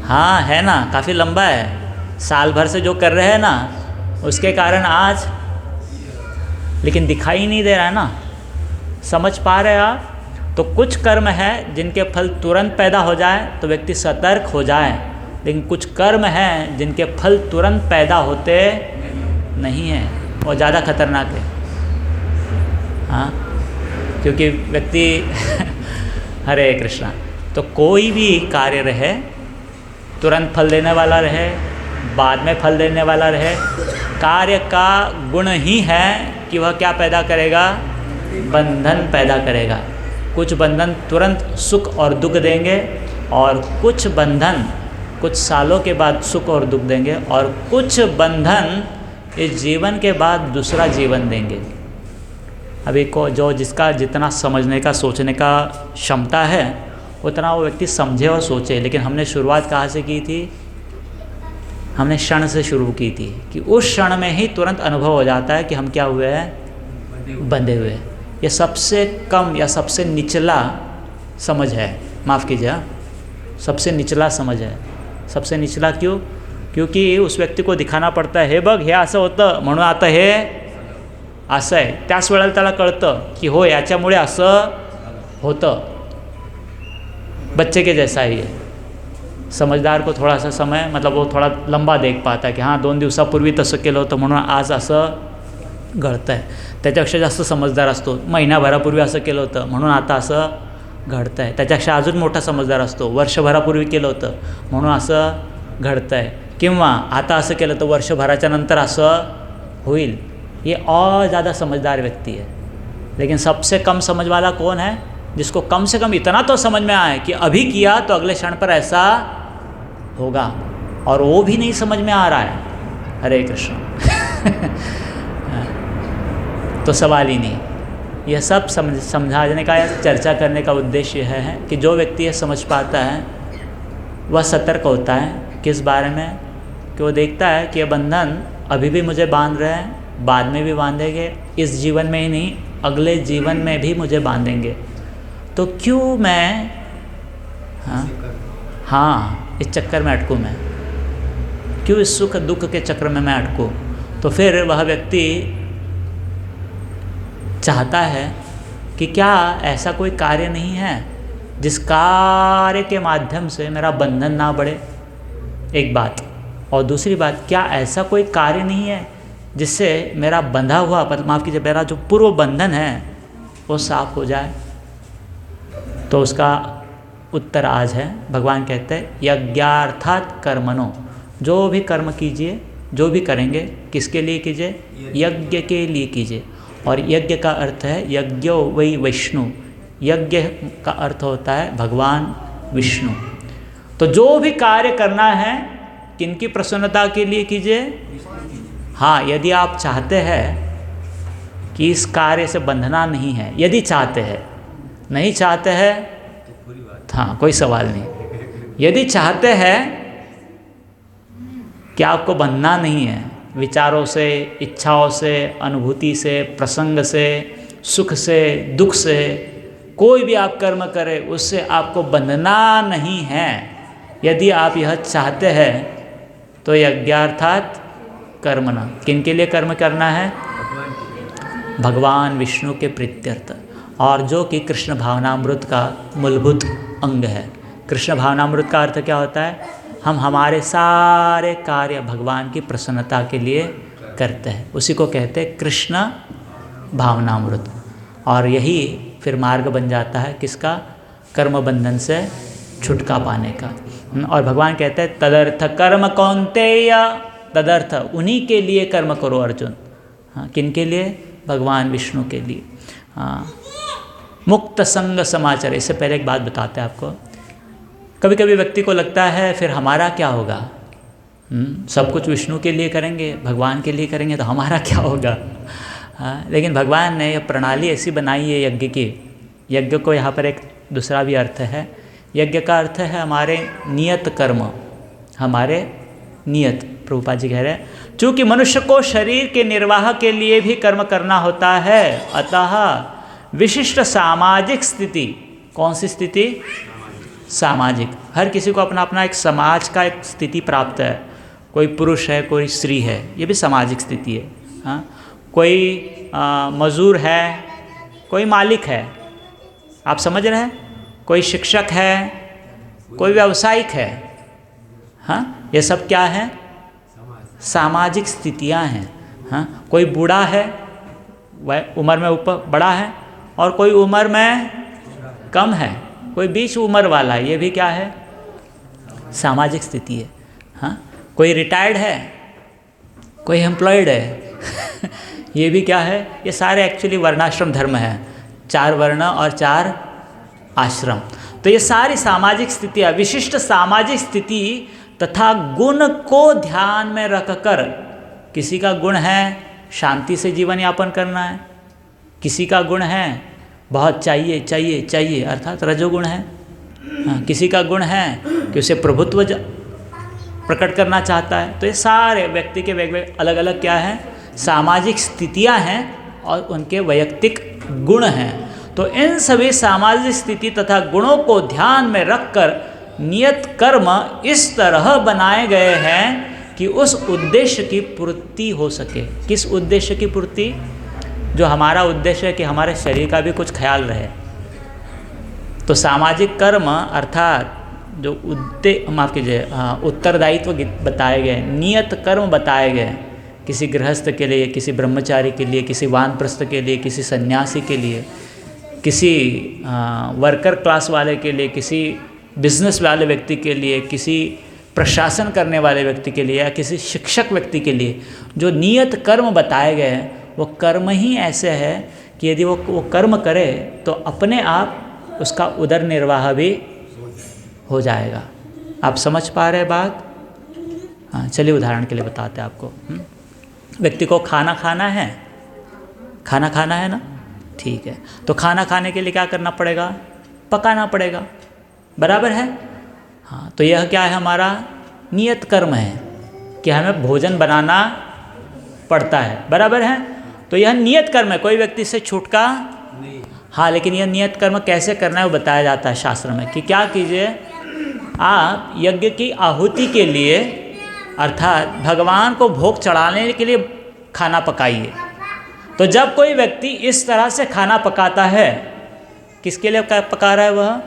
हाँ है ना, काफ़ी लंबा है, साल भर से जो कर रहे हैं ना उसके कारण आज, लेकिन दिखाई नहीं दे रहा है ना। समझ पा रहे आप? तो कुछ कर्म है जिनके फल तुरंत पैदा हो जाए तो व्यक्ति सतर्क हो जाए, लेकिन कुछ कर्म हैं जिनके फल तुरंत पैदा होते नहीं हैं और ज़्यादा खतरनाक है। हाँ, क्योंकि व्यक्ति हरे कृष्णा, तो कोई भी कार्य रहे, तुरंत फल देने वाला रहे, बाद में फल देने वाला रहे, कार्य का गुण ही है कि वह क्या पैदा करेगा? बंधन पैदा करेगा। कुछ बंधन तुरंत सुख और दुख देंगे, और कुछ बंधन कुछ सालों के बाद सुख और दुख देंगे, और कुछ बंधन इस जीवन के बाद दूसरा जीवन देंगे। अभी को जो जिसका जितना समझने का सोचने का क्षमता है उतना वो व्यक्ति समझे और सोचे। लेकिन हमने शुरुआत कहाँ से की थी? हमने क्षण से शुरू की थी कि उस क्षण में ही तुरंत अनुभव हो जाता है कि हम क्या हुए हैं? बंधे हुए। ये सबसे कम या सबसे निचला समझ है, माफ़ कीजिए, सबसे निचला समझ है। सबसे निचला क्यों? क्योंकि उस व्यक्ती को दिखाना पडतं है, हे बघ हे असं होतं म्हणून आता हे असं आहे। त्याच वेळेला त्याला कळतं की हो याच्यामुळे असं होतं। बच्चे के जैसा ही है। समझदार को थोड़ा सा समय, मतलब वो थोड़ा लंबा देख पाता है की हां 2 दिवसापूर्वी तसं केलं होतं म्हणून आज असं घडतं आहे। त्याच्यापेक्षा जास्त समजदार असतो, महिनाभरापूर्वी असं केलं होतं म्हणून आता असं घडतं आहे। त्याच्यापेक्षा अजून मोठा समजदार असतो, वर्षभरापूर्वी केलं होतं म्हणून असं घडतं आहे, किंवा आता असं केलं तर वर्षभराच्या नंतर असं होईल। ये और ज़्यादा समझदार व्यक्ति है। लेकिन सबसे कम समझ वाला कौन है? जिसको कम से कम इतना तो समझ में आए कि अभी किया तो अगले क्षण पर ऐसा होगा, और वो भी नहीं समझ में आ रहा है। हरे कृष्ण। तो सवाल ही नहीं। यह सब समझाने का या चर्चा करने का उद्देश्य यह है कि जो व्यक्ति यह समझ पाता है वह सतर्क होता है। किस बारे में? कि वो देखता है कि यह बंधन अभी भी मुझे बांध रहे हैं, बाद में भी बांधेंगे, इस जीवन में ही नहीं अगले जीवन में भी मुझे बांधेंगे। तो क्यों मैं हाँ इस चक्कर में अटकूँ? मैं क्यों इस सुख दुख के चक्र में मैं अटकूँ? तो फिर वह व्यक्ति चाहता है कि क्या ऐसा कोई कार्य नहीं है जिस कार्य के माध्यम से मेरा बंधन ना बढ़े, एक बात। और दूसरी बात, क्या ऐसा कोई कार्य नहीं है जिससे मेरा बंधा हुआ, माफ़ कीजिए, मेरा जो पूर्व बंधन है वो साफ हो जाए? तो उसका उत्तर आज है, भगवान कहते हैं यज्ञार्थात कर्मणो, जो भी कर्म कीजिए, जो भी करेंगे किसके लिए कीजिए? यज्ञ के लिए कीजिए। और यज्ञ का अर्थ है यज्ञो वै विष्णु, यज्ञ का अर्थ होता है भगवान विष्णु। तो जो भी कार्य करना है किनकी प्रसन्नता के लिए कीजिए? हाँ, यदि आप चाहते हैं कि इस कार्य से बंधना नहीं है, यदि चाहते हैं, नहीं चाहते हैं हाँ कोई सवाल नहीं। यदि चाहते हैं कि आपको बंधना नहीं है, विचारों से, इच्छाओं से, अनुभूति से, प्रसंग से, सुख से, दुख से, कोई भी आप कर्म करें उससे आपको बंधना नहीं है, यदि आप यह चाहते हैं तो यज्ञार्थात कर्मणा, किनके लिए कर्म करना है? भगवान विष्णु के प्रीत्यर्थ, और जो कि कृष्ण भावनामृत का मूलभूत अंग है। कृष्ण भावनामृत का अर्थ क्या होता है? हम हमारे सारे कार्य भगवान की प्रसन्नता के लिए करते हैं, उसी को कहते हैं कृष्ण भावनामृत। और यही फिर मार्ग बन जाता है किसका? कर्म बंधन से छुटका पाने का। और भगवान कहते हैं तदर्थ कर्म कौन्तेय, तदर्थ उन्हीं के लिए कर्म करो अर्जुन। हाँ, किन के लिए? भगवान विष्णु के लिए। हाँ, मुक्त संग समाचार। इससे पहले एक बात बताते हैं आपको। कभी कभी व्यक्ति को लगता है फिर हमारा क्या होगा? सब कुछ विष्णु के लिए करेंगे, भगवान के लिए करेंगे तो हमारा क्या होगा? हाँ, लेकिन भगवान ने यह प्रणाली ऐसी बनाई है यज्ञ की। यज्ञ को यहाँ पर एक दूसरा भी अर्थ है। यज्ञ का अर्थ है हमारे नियत कर्म, हमारे नियत। प्रभुपाद जी कह रहे हैं चूँकि मनुष्य को शरीर के निर्वाह के लिए भी कर्म करना होता है, अतः विशिष्ट सामाजिक स्थिति, कौन सी स्थिति? सामाजिक। हर किसी को अपना अपना एक समाज का एक स्थिति प्राप्त है। कोई पुरुष है, कोई स्त्री है, ये भी सामाजिक स्थिति है। हाँ, कोई मजदूर है, कोई मालिक है, आप समझ रहे हैं? कोई शिक्षक है, कोई व्यावसायिक है। हाँ, ये सब क्या है? सामाजिक स्थितियां हैं। हाँ, कोई बूढ़ा है, वह उम्र में ऊपर बड़ा है, और कोई उम्र में कम है, कोई बीच उम्र वाला है, ये भी क्या है? सामाजिक स्थिति है। हाँ, कोई रिटायर्ड है, कोई एम्प्लॉयड है ये भी क्या है? ये सारे एक्चुअली वर्णाश्रम धर्म है, 4 वर्ण और 4 आश्रम। तो ये सारी सामाजिक स्थितियाँ, विशिष्ट सामाजिक स्थिति तथा गुण को ध्यान में रखकर, किसी का गुण है शांति से जीवन यापन करना है, किसी का गुण है बहुत चाहिए चाहिए चाहिए अर्थात रजोगुण है। हाँ, किसी का गुण है कि उसे प्रभुत्व प्रकट करना चाहता है। तो ये सारे व्यक्ति के अलग अलग क्या हैं? सामाजिक स्थितियां हैं और उनके वैयक्तिक गुण हैं। तो इन सभी सामाजिक स्थिति तथा गुणों को ध्यान में रखकर नियत कर्म इस तरह बनाए गए हैं कि उस उद्देश्य की पूर्ति हो सके। किस उद्देश्य की पूर्ति? जो हमारा उद्देश्य है कि हमारे शरीर का भी कुछ ख्याल रहे। तो सामाजिक कर्म अर्थात जो माफ़ कीजिए उत्तरदायित्व बताए गए, नियत कर्म बताए गए, किसी गृहस्थ के लिए, किसी ब्रह्मचारी के लिए, किसी वानप्रस्थ के लिए, किसी सन्यासी के लिए, किसी वर्कर क्लास वाले के लिए, किसी बिजनेस वाले व्यक्ति के लिए, किसी प्रशासन करने वाले व्यक्ति के लिए, या किसी शिक्षक व्यक्ति के लिए जो नियत कर्म बताए गए हैं, वो कर्म ही ऐसे है कि यदि वो कर्म करे तो अपने आप उसका उदर निर्वाह भी हो जाएगा। आप समझ पा रहे बात? हाँ, चलिए उदाहरण के लिए बताते हैं आपको। व्यक्ति को खाना खाना है, खाना खाना है ना, ठीक है। तो खाना खाने के लिए क्या करना पड़ेगा? पकाना पड़ेगा, बराबर है? हाँ, तो यह क्या है? हमारा नियत कर्म है कि हमें भोजन बनाना पड़ता है, बराबर है? तो यह नियत कर्म है, कोई व्यक्ति से छूटका नहीं। हाँ, लेकिन यह नियत कर्म कैसे करना है वो बताया जाता है शास्त्र में कि क्या कीजिए, आप यज्ञ की आहुति के लिए अर्थात भगवान को भोग चढ़ाने के लिए खाना पकाइए। तो जब कोई व्यक्ति इस तरह से खाना पकाता है, किसके लिए पका रहा है? वह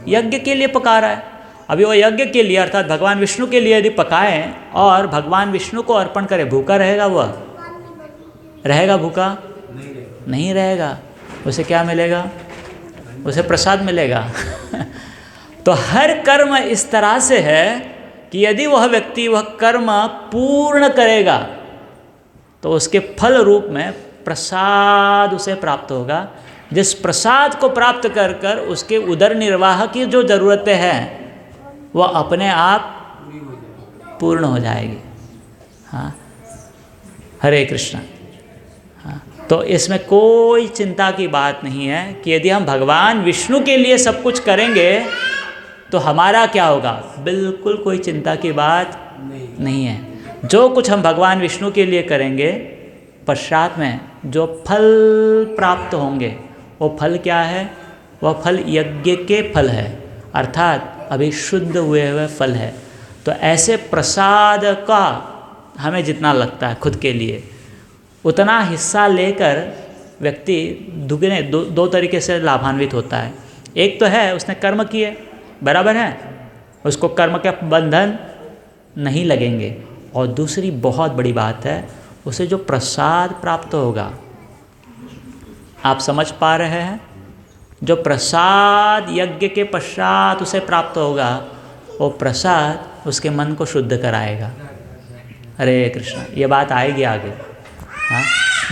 यज्ञ के लिए पका रहा है। अभी वो यज्ञ के लिए अर्थात भगवान विष्णु के लिए यदि पकाएं और भगवान विष्णु को अर्पण करे, भूखा रहेगा? वह रहेगा भूखा? नहीं रहेगा। उसे क्या मिलेगा? उसे प्रसाद मिलेगा तो हर कर्म इस तरह से है कि यदि वह व्यक्ति वह कर्म पूर्ण करेगा तो उसके फल रूप में प्रसाद उसे प्राप्त होगा। जिस प्रसाद को प्राप्त कर कर उसके उदर निर्वाह की जो ज़रूरतें हैं वह अपने आप पूर्ण हो जाएगी। हाँ, हरे कृष्णा। हाँ, तो इसमें कोई चिंता की बात नहीं है कि यदि हम भगवान विष्णु के लिए सब कुछ करेंगे तो हमारा क्या होगा? बिल्कुल कोई चिंता की बात नहीं है। जो कुछ हम भगवान विष्णु के लिए करेंगे, पश्चात में जो फल प्राप्त होंगे वो फल क्या है? वह फल यज्ञ के फल है, अर्थात अभी शुद्ध हुए फल है। तो ऐसे प्रसाद का हमें जितना लगता है खुद के लिए, उतना हिस्सा लेकर व्यक्ति दुगने दो तरीके से लाभान्वित होता है। एक तो है उसने कर्म किए, बराबर है, उसको कर्म के बंधन नहीं लगेंगे। और दूसरी बहुत बड़ी बात है, उसे जो प्रसाद प्राप्त होगा, आप समझ पा रहे हैं? जो प्रसाद यज्ञ के पश्चात उसे प्राप्त होगा, वो प्रसाद उसके मन को शुद्ध कराएगा। हरे कृष्ण, ये बात आएगी आगे। हाँ,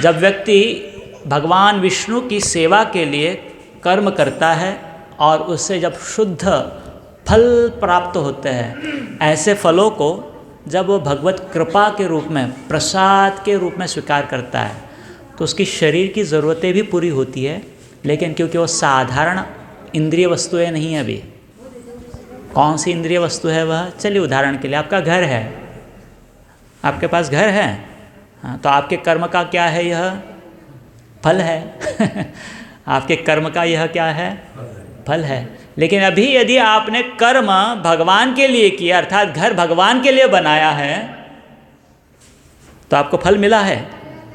जब व्यक्ति भगवान विष्णु की सेवा के लिए कर्म करता है और उससे जब शुद्ध फल प्राप्त होते हैं, ऐसे फलों को जब वो भगवत कृपा के रूप में, प्रसाद के रूप में स्वीकार करता है, तो उसकी शरीर की ज़रूरतें भी पूरी होती है, लेकिन क्योंकि वो साधारण इंद्रिय वस्तुएं नहीं है अभी। कौन सी इंद्रिय वस्तु है वह? चलिए उदाहरण के लिए आपका घर है, आपके पास घर है, हाँ, तो आपके कर्म का क्या है? यह फल है। आपके कर्म का यह क्या है? फल है। लेकिन अभी यदि आपने कर्म भगवान के लिए किया, अर्थात घर भगवान के लिए बनाया है, तो आपको फल मिला है।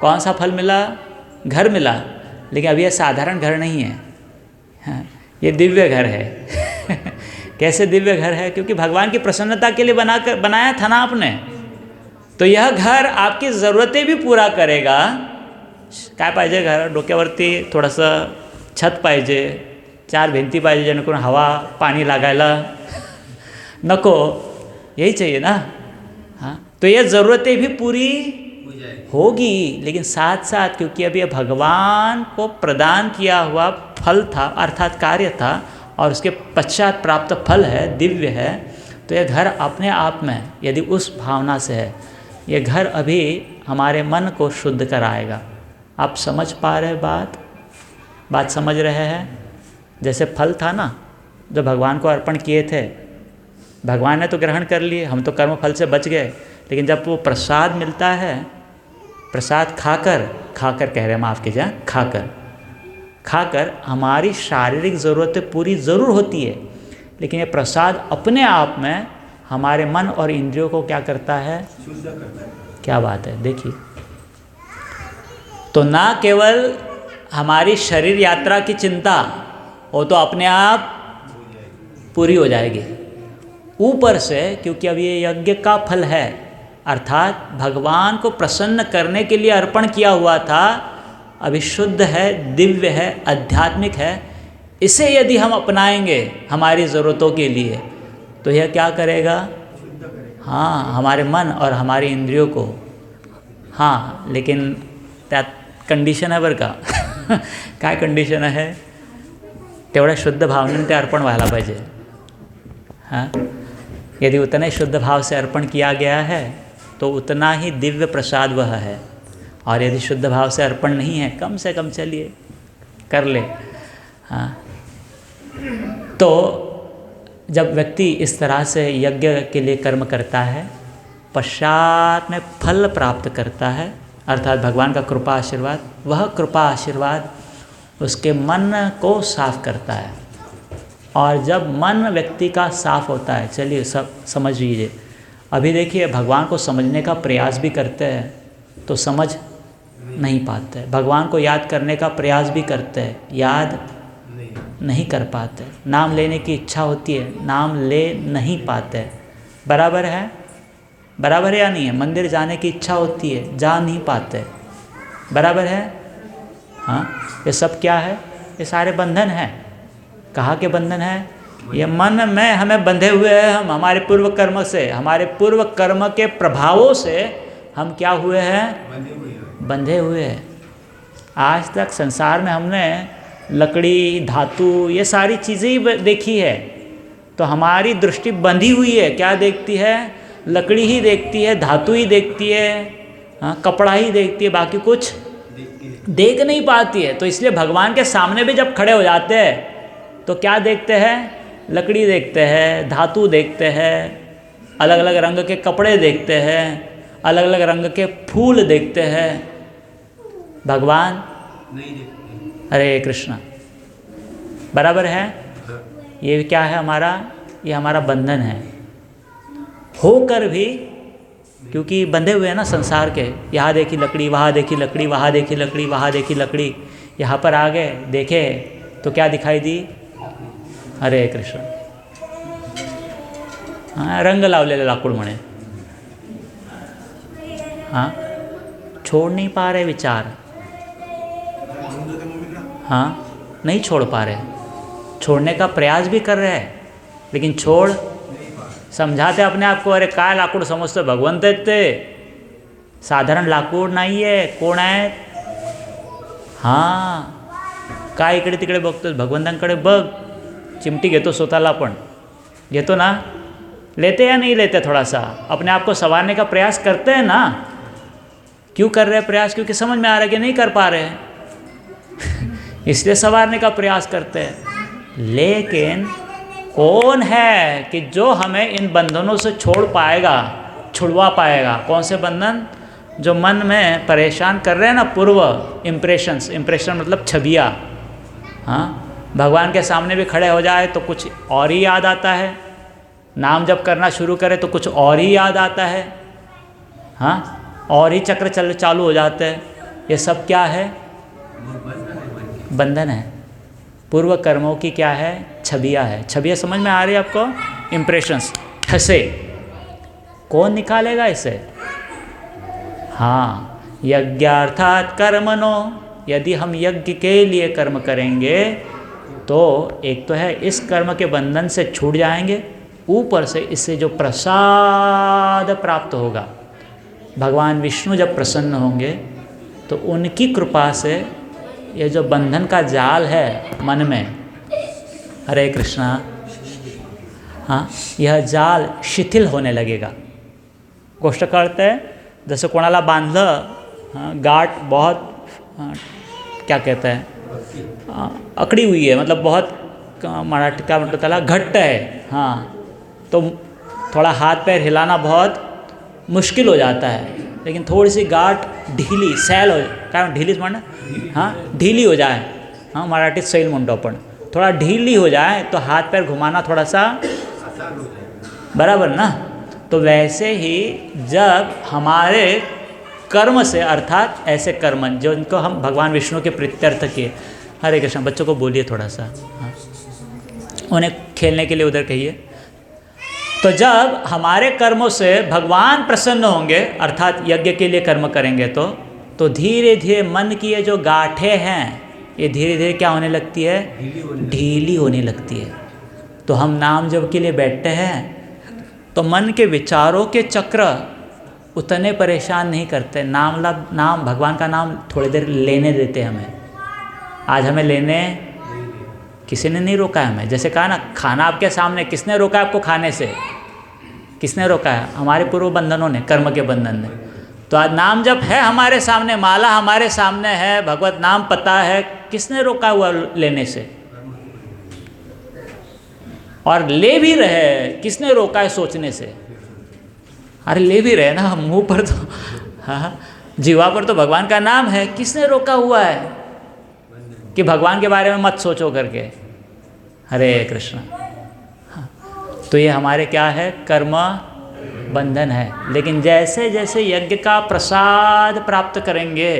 कौन सा फल मिला? घर मिला। लेकिन अभी यह साधारण घर नहीं है, हाँ, ये दिव्य घर है। कैसे दिव्य घर है? क्योंकि भगवान की प्रसन्नता के लिए बनाया था ना आपने। तो यह घर आपकी ज़रूरतें भी पूरा करेगा। काय पाहिजे? घर डोक्यावरती थोडंसं छत पाहिजे, 4 भिंती पाहिजे, जेणेकरून हवा पाणी लागायला नको, यही चाहिए ना। हाँ, तो ये ज़रूरतें भी पूरी होगी, लेकिन साथ साथ क्योंकि अभी भगवान को प्रदान किया हुआ फल था, अर्थात कार्य था, और उसके पश्चात प्राप्त फल है, दिव्य है, तो यह घर अपने आप में यदि उस भावना से है, ये घर अभी हमारे मन को शुद्ध कराएगा। आप समझ पा रहे बात समझ रहे हैं? जैसे फल था ना जो भगवान को अर्पण किए थे, भगवान ने तो ग्रहण कर लिए, हम तो कर्म फल से बच गए, लेकिन जब वो प्रसाद मिलता है, प्रसाद खाकर कह रहे हैं, माफ़ कीजिए, खाकर हमारी शारीरिक ज़रूरतें पूरी ज़रूर होती है, लेकिन ये प्रसाद अपने आप में हमारे मन और इंद्रियों को क्या करता है? शुद्ध करता है। क्या बात है, देखिए। तो ना केवल हमारी शरीर यात्रा की चिंता, वो तो अपने आप पूरी हो जाएगी। ऊपर से क्योंकि अब ये यज्ञ का फल है, अर्थात भगवान को प्रसन्न करने के लिए अर्पण किया हुआ था, अभी शुद्ध है, दिव्य है, आध्यात्मिक है। इसे यदि हम अपनाएंगे हमारी ज़रूरतों के लिए, तो यह क्या करेगा? हाँ, हमारे मन और हमारी इंद्रियों को, हाँ, लेकिन त्यात कंडिशन आहे बरं का। काय कंडिशन आहे? तेवढ्या शुद्ध भावनेने ते अर्पण व्हायला पाहिजे। हाँ, यदि उतना ही शुद्ध भाव से अर्पण किया गया है तो उतना ही दिव्य प्रसाद वह है, और यदि शुद्ध भाव से अर्पण नहीं है, कम से कम चलिए कर ले। हाँ, तो जब व्यक्ति इस तरह से यज्ञ के लिए कर्म करता है, पश्चात में फल प्राप्त करता है, अर्थात भगवान का कृपा आशीर्वाद, वह कृपा आशीर्वाद उसके मन को साफ करता है। और जब मन व्यक्ति का साफ होता है, चलिए सब समझ लीजिए, अभी देखिए भगवान को समझने का प्रयास भी करते हैं तो समझ नहीं पाते, भगवान को याद करने का प्रयास भी करते हैं, याद नहीं कर पाते, नाम लेने की इच्छा होती है, नाम ले नहीं पाते। बराबर है? बराबर है या नहीं है? मंदिर जाने की इच्छा होती है, जा नहीं पाते। बराबर है? हाँ, ये सब क्या है? ये सारे बंधन हैं। कहाँ के बंधन हैं? ये मन में हमें बंधे हुए हैं। हम हमारे पूर्व कर्म से, हमारे पूर्व कर्म के प्रभावों से हम क्या हुए हैं? बंधे हुए हैं। आज तक संसार में हमने लकड़ी, धातु, ये सारी चीज़ें ही देखी है, तो हमारी दृष्टि बंधी हुई है। क्या देखती है? लकड़ी ही देखती है, धातु ही देखती है, हाँ, कपड़ा ही देखती है, बाकी कुछ देख नहीं पाती है। तो इसलिए भगवान के सामने भी जब खड़े हो जाते हैं तो क्या देखते हैं? लकड़ी देखते हैं, धातु देखते हैं, अलग अलग रंग के कपड़े देखते हैं, अलग अलग रंग के फूल देखते हैं। भगवान नहीं देखते। हरे कृष्णा। बराबर है? ये क्या है हमारा? ये हमारा बंधन है। होकर भी क्योंकि बंधे हुए हैं ना संसार के, यहाँ देखी लकड़ी, वहाँ देखी लकड़ी, वहाँ देखी लकड़ी, वहाँ देखी लकड़ी, यहाँ पर आ गए, देखे तो क्या दिखाई दी? हरे कृष्ण। हाँ, रंग लावलेले लाकूड म्हणे। हाँ, छोड़ नहीं पा रहे विचार। हाँ, नहीं छोड़ पा रहे, छोड़ने का प्रयास भी कर रहे हैं, लेकिन छोड़ समझाते अपने आप को, अरे काय लाकूड समजतो, भगवंत आहेत ते, साधारण लाकूड नाही आहे, कोण आहेत? हां, काय इकडे तिकडे बघतोस? भगवंतांकडे बघ, चिमटी घेतो स्वतःला, पण घेतो ना? लेते या नहीं लेते? थोड़ा सा अपने आप को संवारने का प्रयास करते हैं ना। क्यों कर रहे हैं प्रयास? क्योंकि समझ में आ रहा है कि नहीं कर पा रहे हैं इसलिए संवारने का प्रयास करते हैं। लेकिन कौन है कि जो हमें इन बंधनों से छोड़ पाएगा, छुड़वा पाएगा? कौन से बंधन? जो मन में परेशान कर रहे हैं ना, पूर्व इम्प्रेशंस। इम्प्रेशन मतलब छवियाँ। हाँ, भगवान के सामने भी खड़े हो जाए तो कुछ और ही याद आता है, नाम जब करना शुरू करे तो कुछ और ही याद आता है। हाँ, और ही चक्र चालू हो जाते हैं। ये सब क्या है? बंधन है। पूर्व कर्मों की क्या है? छवियाँ है। छवियाँ समझ में आ रही है आपको? इम्प्रेशंस फंसे। कौन निकालेगा इसे? हाँ, यज्ञार्थात कर्मणो। यदि हम यज्ञ के लिए कर्म करेंगे तो एक तो है इस कर्म के बंधन से छूट जाएंगे, ऊपर से इससे जो प्रसाद प्राप्त होगा, भगवान विष्णु जब प्रसन्न होंगे तो उनकी कृपा से ये जो बंधन का जाल है मन में, हरे कृष्णा, हाँ, यह जाल शिथिल होने लगेगा। गोष्ट करते हैं जसं कोणाला बांधलं, गाठ बहुत क्या कहते हैं, अकड़ी हुई है, मतलब बहुत मराठी क्या मतलब त्याला घट्ट है। हाँ, तो थोड़ा हाथ पैर हिलाना बहुत मुश्किल हो जाता है। लेकिन थोड़ी सी गाठ ढीली सैल हो, क्या ढीलीच म्हणणं, हाँ, ढीली हो जाए, हाँ, मराठीत सैल म्हणतो आपण, थोड़ा ढीली हो जाए तो हाथ पैर घुमाना थोड़ा सा बराबर ना। तो वैसे ही जब हमारे कर्म से, अर्थात ऐसे कर्म जो इनको हम भगवान विष्णु के प्रीत्यर्थ किए, हरे कृष्ण, बच्चों को बोलिए थोड़ा सा, हाँ, उन्हें खेलने के लिए उधर कहिए। तो जब हमारे कर्मों से भगवान प्रसन्न होंगे, अर्थात यज्ञ के लिए कर्म करेंगे, तो धीरे धीरे मन की ये जो गांठें हैं ये धीरे धीरे क्या होने लगती है? ढीली होने लगती है। तो हम नाम जप के लिए बैठते हैं तो मन के विचारों के चक्र उतने परेशान नहीं करते। नाम भगवान का नाम थोड़ी देर लेने देते हमें। आज हमें लेने किसी ने नहीं रोका है हमें। जैसे कहा ना, खाना आपके सामने, किसने रोका आपको खाने से? किसने रोका है? हमारे पूर्व बंधनों ने, कर्म के बंधन ने। तो आज नाम जब है हमारे सामने, माला हमारे सामने है, भगवत नाम पता है, किसने रोका हुआ लेने से? और ले भी रहे, किसने रोका है सोचने से? अरे ले भी रहे ना, मुंह पर तो, हाँ, जीवा पर तो भगवान का नाम है, किसने रोका हुआ है कि भगवान के बारे में मत सोचो करके? हरे कृष्ण। हाँ, तो ये हमारे क्या है? कर्म बंधन है। लेकिन जैसे जैसे यज्ञ का प्रसाद प्राप्त करेंगे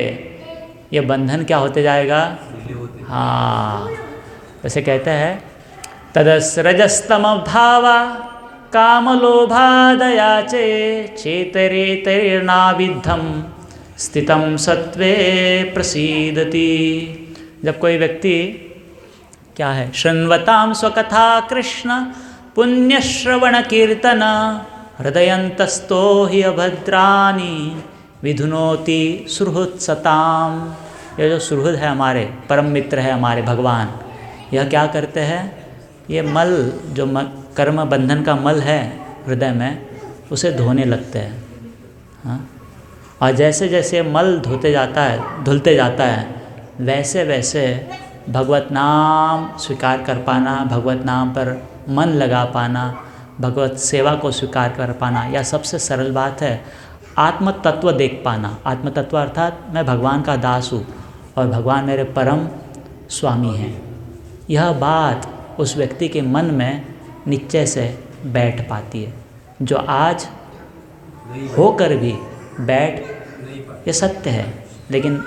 ये बंधन क्या होते जाएगा? हाँ, वैसे कहते हैं तदस्रजस्तम भावा कामलोभादया चेतरेतैर्नाविद्धं स्थितं सत्वे प्रसीदति। जब कोई व्यक्ति क्या है, शृण्वतां स्वकथा कृष्ण पुण्यश्रवण कीर्तन हृदयन्तस्तो हि अभद्राणि विधुनोति सुहृत्सताम। ये जो सुहृद है, हमारे परम मित्र है, हमारे भगवान, यह क्या करते हैं? ये मल जो कर्म बंधन का मल है हृदय में, उसे धोने लगते हैं। हाँ, और जैसे जैसे मल धुलते जाता है, वैसे वैसे भगवत नाम स्वीकार कर पाना, भगवत नाम पर मन लगा पाना, भगवत सेवा को स्वीकार कर पाना, यह सबसे सरल बात है। आत्म तत्व देख पाना। आत्म तत्व अर्थात मैं भगवान का दास हूँ और भगवान मेरे परम स्वामी हैं। यह बात उस व्यक्ति के मन में निश्चय से बैठ पाती है। जो आज होकर भी बैठ, ये सत्य है, लेकिन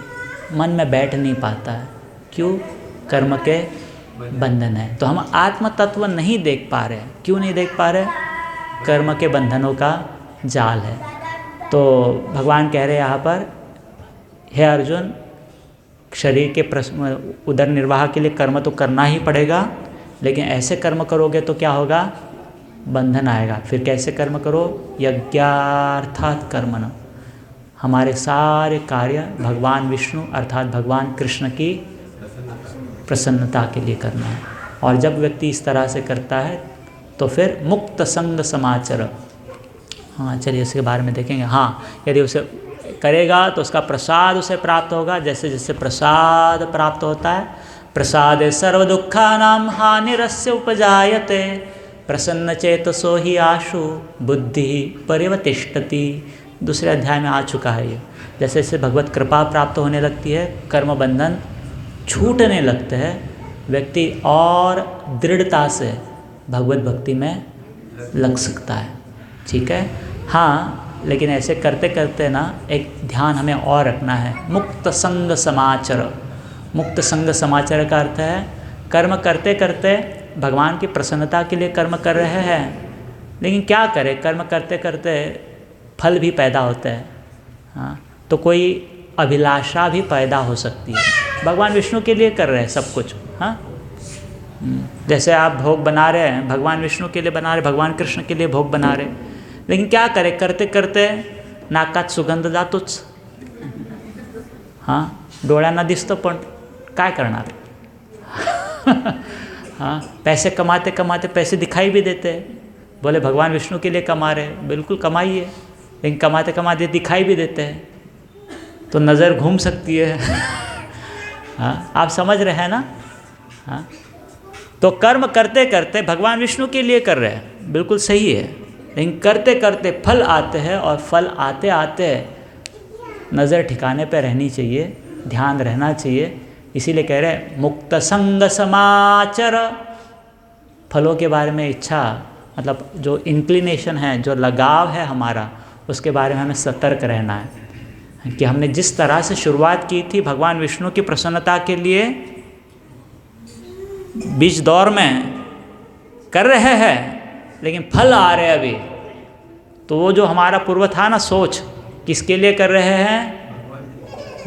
मन में बैठ नहीं पाता है। क्यों? कर्म के बंधन है। तो हम आत्म तत्व नहीं देख पा रहे। क्यों नहीं देख पा रहे? कर्म के बंधनों का जाल है। तो भगवान कह रहे हैं यहाँ पर, हे अर्जुन, शरीर के उदर निर्वाह के लिए कर्म तो करना ही पड़ेगा, लेकिन ऐसे कर्म करोगे तो क्या होगा? बंधन आएगा। फिर कैसे कर्म करो? यज्ञार्थात कर्मण। हमारे सारे कार्य भगवान विष्णु अर्थात भगवान कृष्ण की प्रसन्नता के लिए करना है। और जब व्यक्ति इस तरह से करता है तो फिर मुक्त संग समाचर। हाँ चलिए इसके बारे में देखेंगे। हाँ, यदि उसे करेगा तो उसका प्रसाद उसे प्राप्त होगा। जैसे जैसे प्रसाद प्राप्त होता है, प्रसादे सर्व दुखानां हानिरस्य उपजायते, प्रसन्न चेतसो ही आशु बुद्धि परिवतिष्ठति। दूसरे अध्याय में आ चुका है ये। जैसे जैसे भगवत कृपा प्राप्त होने लगती है, कर्म बंधन छूटने लगते हैं, व्यक्ति और दृढ़ता से भगवत भक्ति में लग सकता है। ठीक है। हाँ, लेकिन ऐसे करते करते ना एक ध्यान हमें और रखना है, मुक्त संग समाचर। मुक्त संग समाचर का अर्थ है कर्म करते करते भगवान की प्रसन्नता के लिए कर्म कर रहे हैं, लेकिन क्या करें, कर्म करते करते फल भी पैदा होता है। हाँ, तो कोई अभिलाषा भी पैदा हो सकती है। भगवान विष्णु के लिए कर रहे हैं सब कुछ। हाँ, जैसे आप भोग बना रहे हैं, भगवान विष्णु के लिए बना रहे, भगवान कृष्ण के लिए भोग बना रहे, लेकिन क्या करें, करते करते नाकात सुगंध जातोच। हाँ, डोळ्यांना दिसतं पण काय करणार। हाँ, पैसे कमाते कमाते पैसे दिखाई भी देते हैं। बोले भगवान विष्णु के लिए कमा रहे, बिल्कुल कमाइए, लेकिन कमाते कमाते दिखाई भी देते हैं, तो नज़र घूम सकती है। हाँ, आप समझ रहे हैं ना। हाँ, तो कर्म करते करते भगवान विष्णु के लिए कर रहे हैं, बिल्कुल सही है, लेकिन करते करते फल आते हैं, और फल आते आते नज़र ठिकाने पर रहनी चाहिए, ध्यान रहना चाहिए। इसीलिए कह रहे हैं मुक्त संग समाचर। फलों के बारे में इच्छा, मतलब जो इंक्लिनेशन है, जो लगाव है हमारा, उसके बारे में हमें सतर्क रहना है कि हमने जिस तरह से शुरुआत की थी भगवान विष्णु की प्रसन्नता के लिए, बीच दौर में कर रहे हैं, लेकिन फल आ रहे अभी, तो वो जो हमारा पूर्व था ना सोच, किसके लिए कर रहे हैं,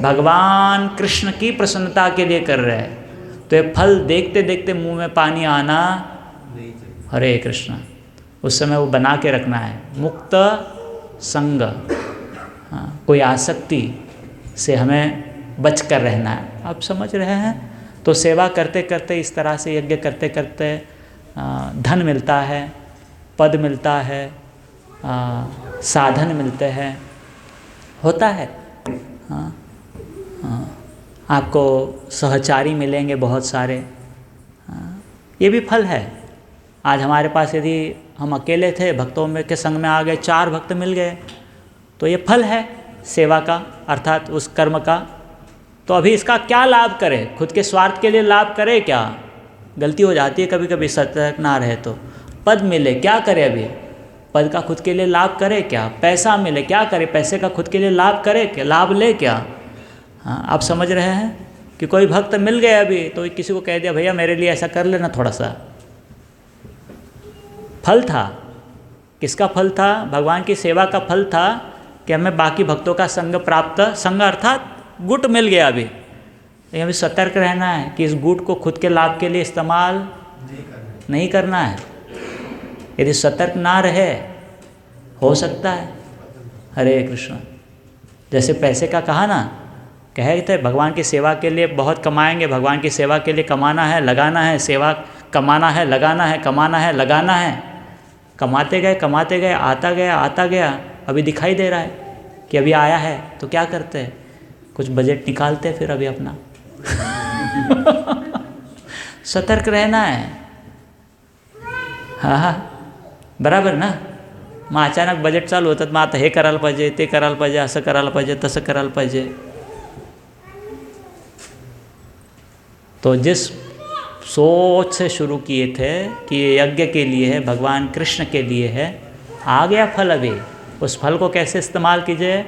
भगवान कृष्ण की प्रसन्नता के लिए कर रहे हैं, तो ये फल देखते देखते मुंह में पानी आना, हरे कृष्ण, उस समय वो बना के रखना है मुक्त संग। हाँ, कोई आसक्ति से हमें बच कर रहना है। आप समझ रहे हैं। तो सेवा करते करते, इस तरह से यज्ञ करते करते धन मिलता है, पद मिलता है, साधन मिलते हैं, होता है। हाँ, आपको सहचारी मिलेंगे बहुत सारे, ये भी फल है। आज हमारे पास यदि हम अकेले थे, भक्तों में के संग में आ गए, 4 भक्त मिल गए, तो ये फल है सेवा का, अर्थात उस कर्म का। तो अभी इसका क्या लाभ करें, खुद के स्वार्थ के लिए लाभ करें क्या, गलती हो जाती है कभी कभी, सतर्क ना रहे तो। पद मिले, क्या करें अभी, पद का खुद के लिए लाभ करे क्या, पैसा मिले, क्या करे, पैसे का खुद के लिए लाभ करे क्या, लाभ ले क्या। हाँ, आप समझ रहे हैं कि कोई भक्त मिल गए अभी, तो किसी को कह दिया भैया मेरे लिए ऐसा कर लेना थोड़ा सा। फल था, किसका फल था, भगवान की सेवा का फल था कि हमें बाकी भक्तों का संग प्राप्त, संग अर्थात गुट मिल गया अभी, लेकिन हमें सतर्क रहना है कि इस गुट को खुद के लाभ के लिए इस्तेमाल नहीं करना है। यदि सतर्क ना रहे, हो सकता है, हरे कृष्ण, जैसे पैसे का कहा ना, कहे थे भगवान की सेवा के लिए बहुत कमाएंगे, भगवान की सेवा के लिए कमाना है, लगाना है, सेवा कमाना है, लगाना है, कमाना है, लगाना है, कमाते गए, आता गया, अभी दिखाई दे रहा है कि अभी आया है, तो क्या करते हैं, कुछ बजट निकालते फिर अभी अपना। सतर्क रहना है। हाँ, बराबर ना। मग अचानक बजेट चालू होतात, मग आता हे करायला पाहिजे, ते करायला पाहिजे, असं करायला पाहिजे, तसं करायला पाहिजे। तो जिस सोच से शुरू किए थे कि ये यज्ञ के लिए है, भगवान कृष्ण के लिए है, आ गया फल अभी। उस फल को कैसे इस्तेमाल कीजिए,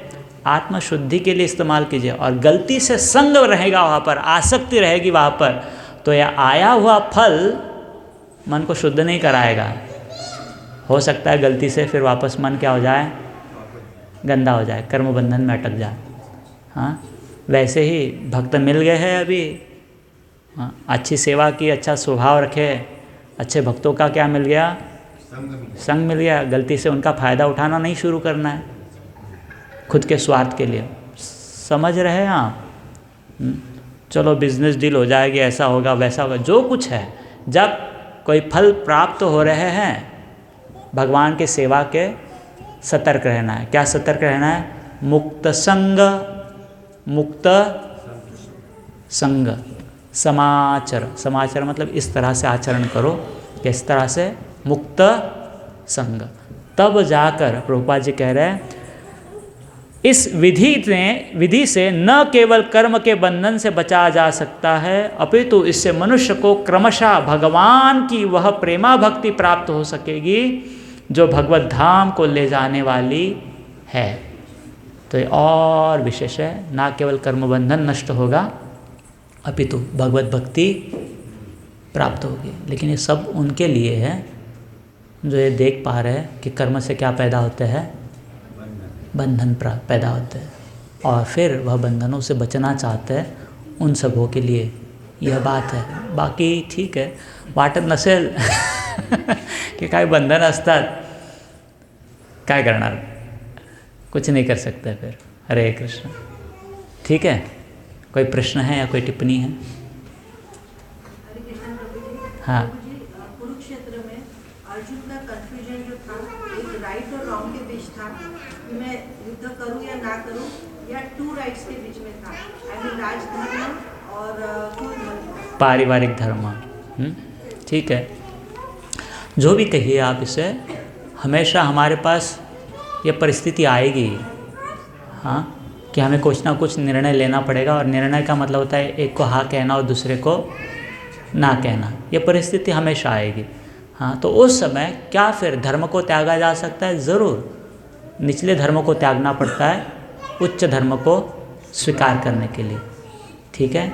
आत्मशुद्धि के लिए इस्तेमाल कीजिए। और गलती से संग रहेगा वहाँ पर, आसक्ति रहेगी वहाँ पर, तो यह आया हुआ फल मन को शुद्ध नहीं कराएगा। हो सकता है गलती से फिर वापस मन क्या हो जाए, गंदा हो जाए, कर्म बंधन में अटक जाए। हाँ, वैसे ही भक्त मिल गए हैं अभी, हाँ, अच्छी सेवा की, अच्छा स्वभाव रखे, अच्छे भक्तों का क्या मिल गया, संग मिल गया। गलती से उनका फ़ायदा उठाना नहीं शुरू करना है खुद के स्वार्थ के लिए। समझ रहे हैं आप। चलो बिजनेस डील हो जाएगी, ऐसा होगा वैसा होगा, जो कुछ है, जब कोई फल प्राप्त हो रहे हैं भगवान के सेवा के सतर्क रहना है। क्या सतर्क रहना है? मुक्त संग, मुक्त संग, समाचर, समाचर मतलब इस तरह से आचरण करो, किस तरह से? मुक्त संग। तब जाकर प्रभुपाद जी कह रहे हैं इस विधि से न केवल कर्म के बंधन से बचा जा सकता है, अपितु इससे मनुष्य को क्रमशः भगवान की वह प्रेमा भक्ति प्राप्त हो सकेगी जो भगवत धाम को ले जाने वाली है। तो ये और विशेष है, ना केवल कर्म बंधन नष्ट होगा अपितु भगवत भक्ति प्राप्त होगी। लेकिन ये सब उनके लिए है जो ये देख पा रहे हैं कि कर्म से क्या पैदा होते हैं? बंधन पैदा होते हैं, और फिर वह बंधनों से बचना चाहते हैं, उन सबों के लिए यह बात है। बाकी ठीक है, वाटत नसेल कि काय बंधन असतात, काय करणार, कुछ नहीं कर सकते फिर। हरे कृष्ण। ठीक है, कोई प्रश्न है या कोई टिप्पणी है? हरे कृष्ण प्रभु जी। हाँ। प्रभु जी, कुरुक्षेत्र में अर्जुन का कंफ्यूजन जो था, एक राइट और रॉन्ग के बीच था कि मैं युद्ध करूं या ना करूं, या टू राइट्स के बीच में था, आई मीन राजधर्म और कुल धर्म, पारिवारिक धर्म। ठीक है, जो भी कहिए आप इसे, हमेशा हमारे पास ये परिस्थिति आएगी, हाँ, कि हमें कुछ ना कुछ निर्णय लेना पड़ेगा, और निर्णय का मतलब होता है एक को हाँ कहना और दूसरे को ना कहना। ये परिस्थिति हमेशा आएगी। हाँ, तो उस समय क्या फिर धर्म को त्यागा जा सकता है? ज़रूर। निचले धर्म को त्यागना पड़ता है उच्च धर्म को स्वीकार करने के लिए। ठीक है,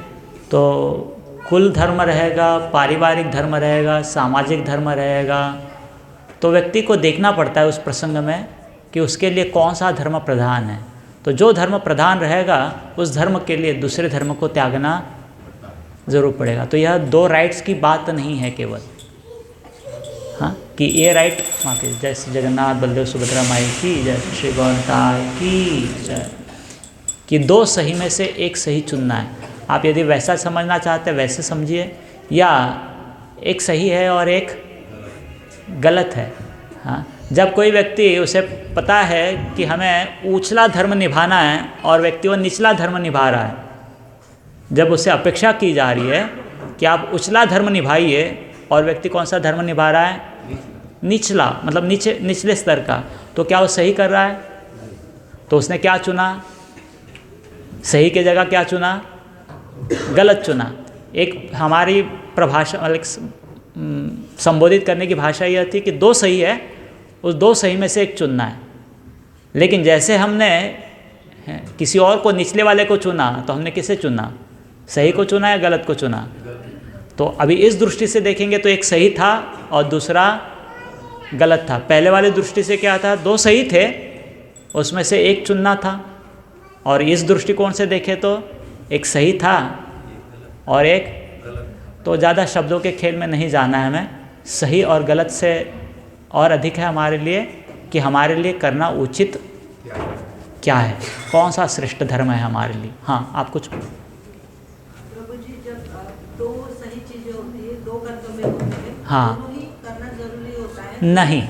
तो कुल धर्म रहेगा, पारिवारिक धर्म रहेगा, सामाजिक धर्म रहेगा, तो व्यक्ति को देखना पड़ता है उस प्रसंग में कि उसके लिए कौन सा धर्म प्रधान है। तो जो धर्म प्रधान रहेगा उस धर्म के लिए दूसरे धर्म को त्यागना ज़रूर पड़ेगा। तो यह दो राइट्स की बात नहीं है केवल, हाँ, कि ये राइट, माफी, जय श्री जगन्नाथ बलदेव सुभद्रा माई की जय, श्री गौरताल की जय, कि दो सही में से एक सही चुनना है। आप यदि वैसा समझना चाहते हैं वैसे समझिए, या एक सही है और एक गलत है। हाँ, जब कोई व्यक्ति, उसे पता है कि हमें ऊंचला धर्म निभाना है और व्यक्ति वो निचला धर्म निभा रहा है, जब उससे अपेक्षा की जा रही है कि आप उचला धर्म निभाइए और व्यक्ति कौन सा धर्म निभा रहा है? निचला, मतलब निचले स्तर का, तो क्या वो सही कर रहा है? तो उसने क्या चुना? सही के जगह क्या चुना? गलत चुना। एक हमारी प्रभाषा, मतलब संबोधित करने की भाषा यह थी कि दो सही है, उस दो सही में से एक चुनना है। लेकिन जैसे हमने किसी और को, निचले वाले को चुना, तो हमने किसे चुना? सही को चुना या गलत को चुना? तो अभी इस दृष्टि से देखेंगे तो एक सही था और दूसरा गलत था। पहले वाले दृष्टि से क्या था? दो सही थे, उसमें से एक चुनना था। और इस दृष्टिकोण से देखें तो एक सही था और एक, तो ज़्यादा शब्दों के खेल में नहीं जाना है हमें। सही और गलत से और अधिक है हमारे लिए कि हमारे लिए करना उचित क्या है, कौन सा श्रेष्ठ धर्म है हमारे लिए। हाँ, आप कुछ? प्रभु जी, जब दो सही चीजें होती है, दो कर्तव्य होते हैं, हाँ, दोनों ही करना जरूरी होता है? नहीं,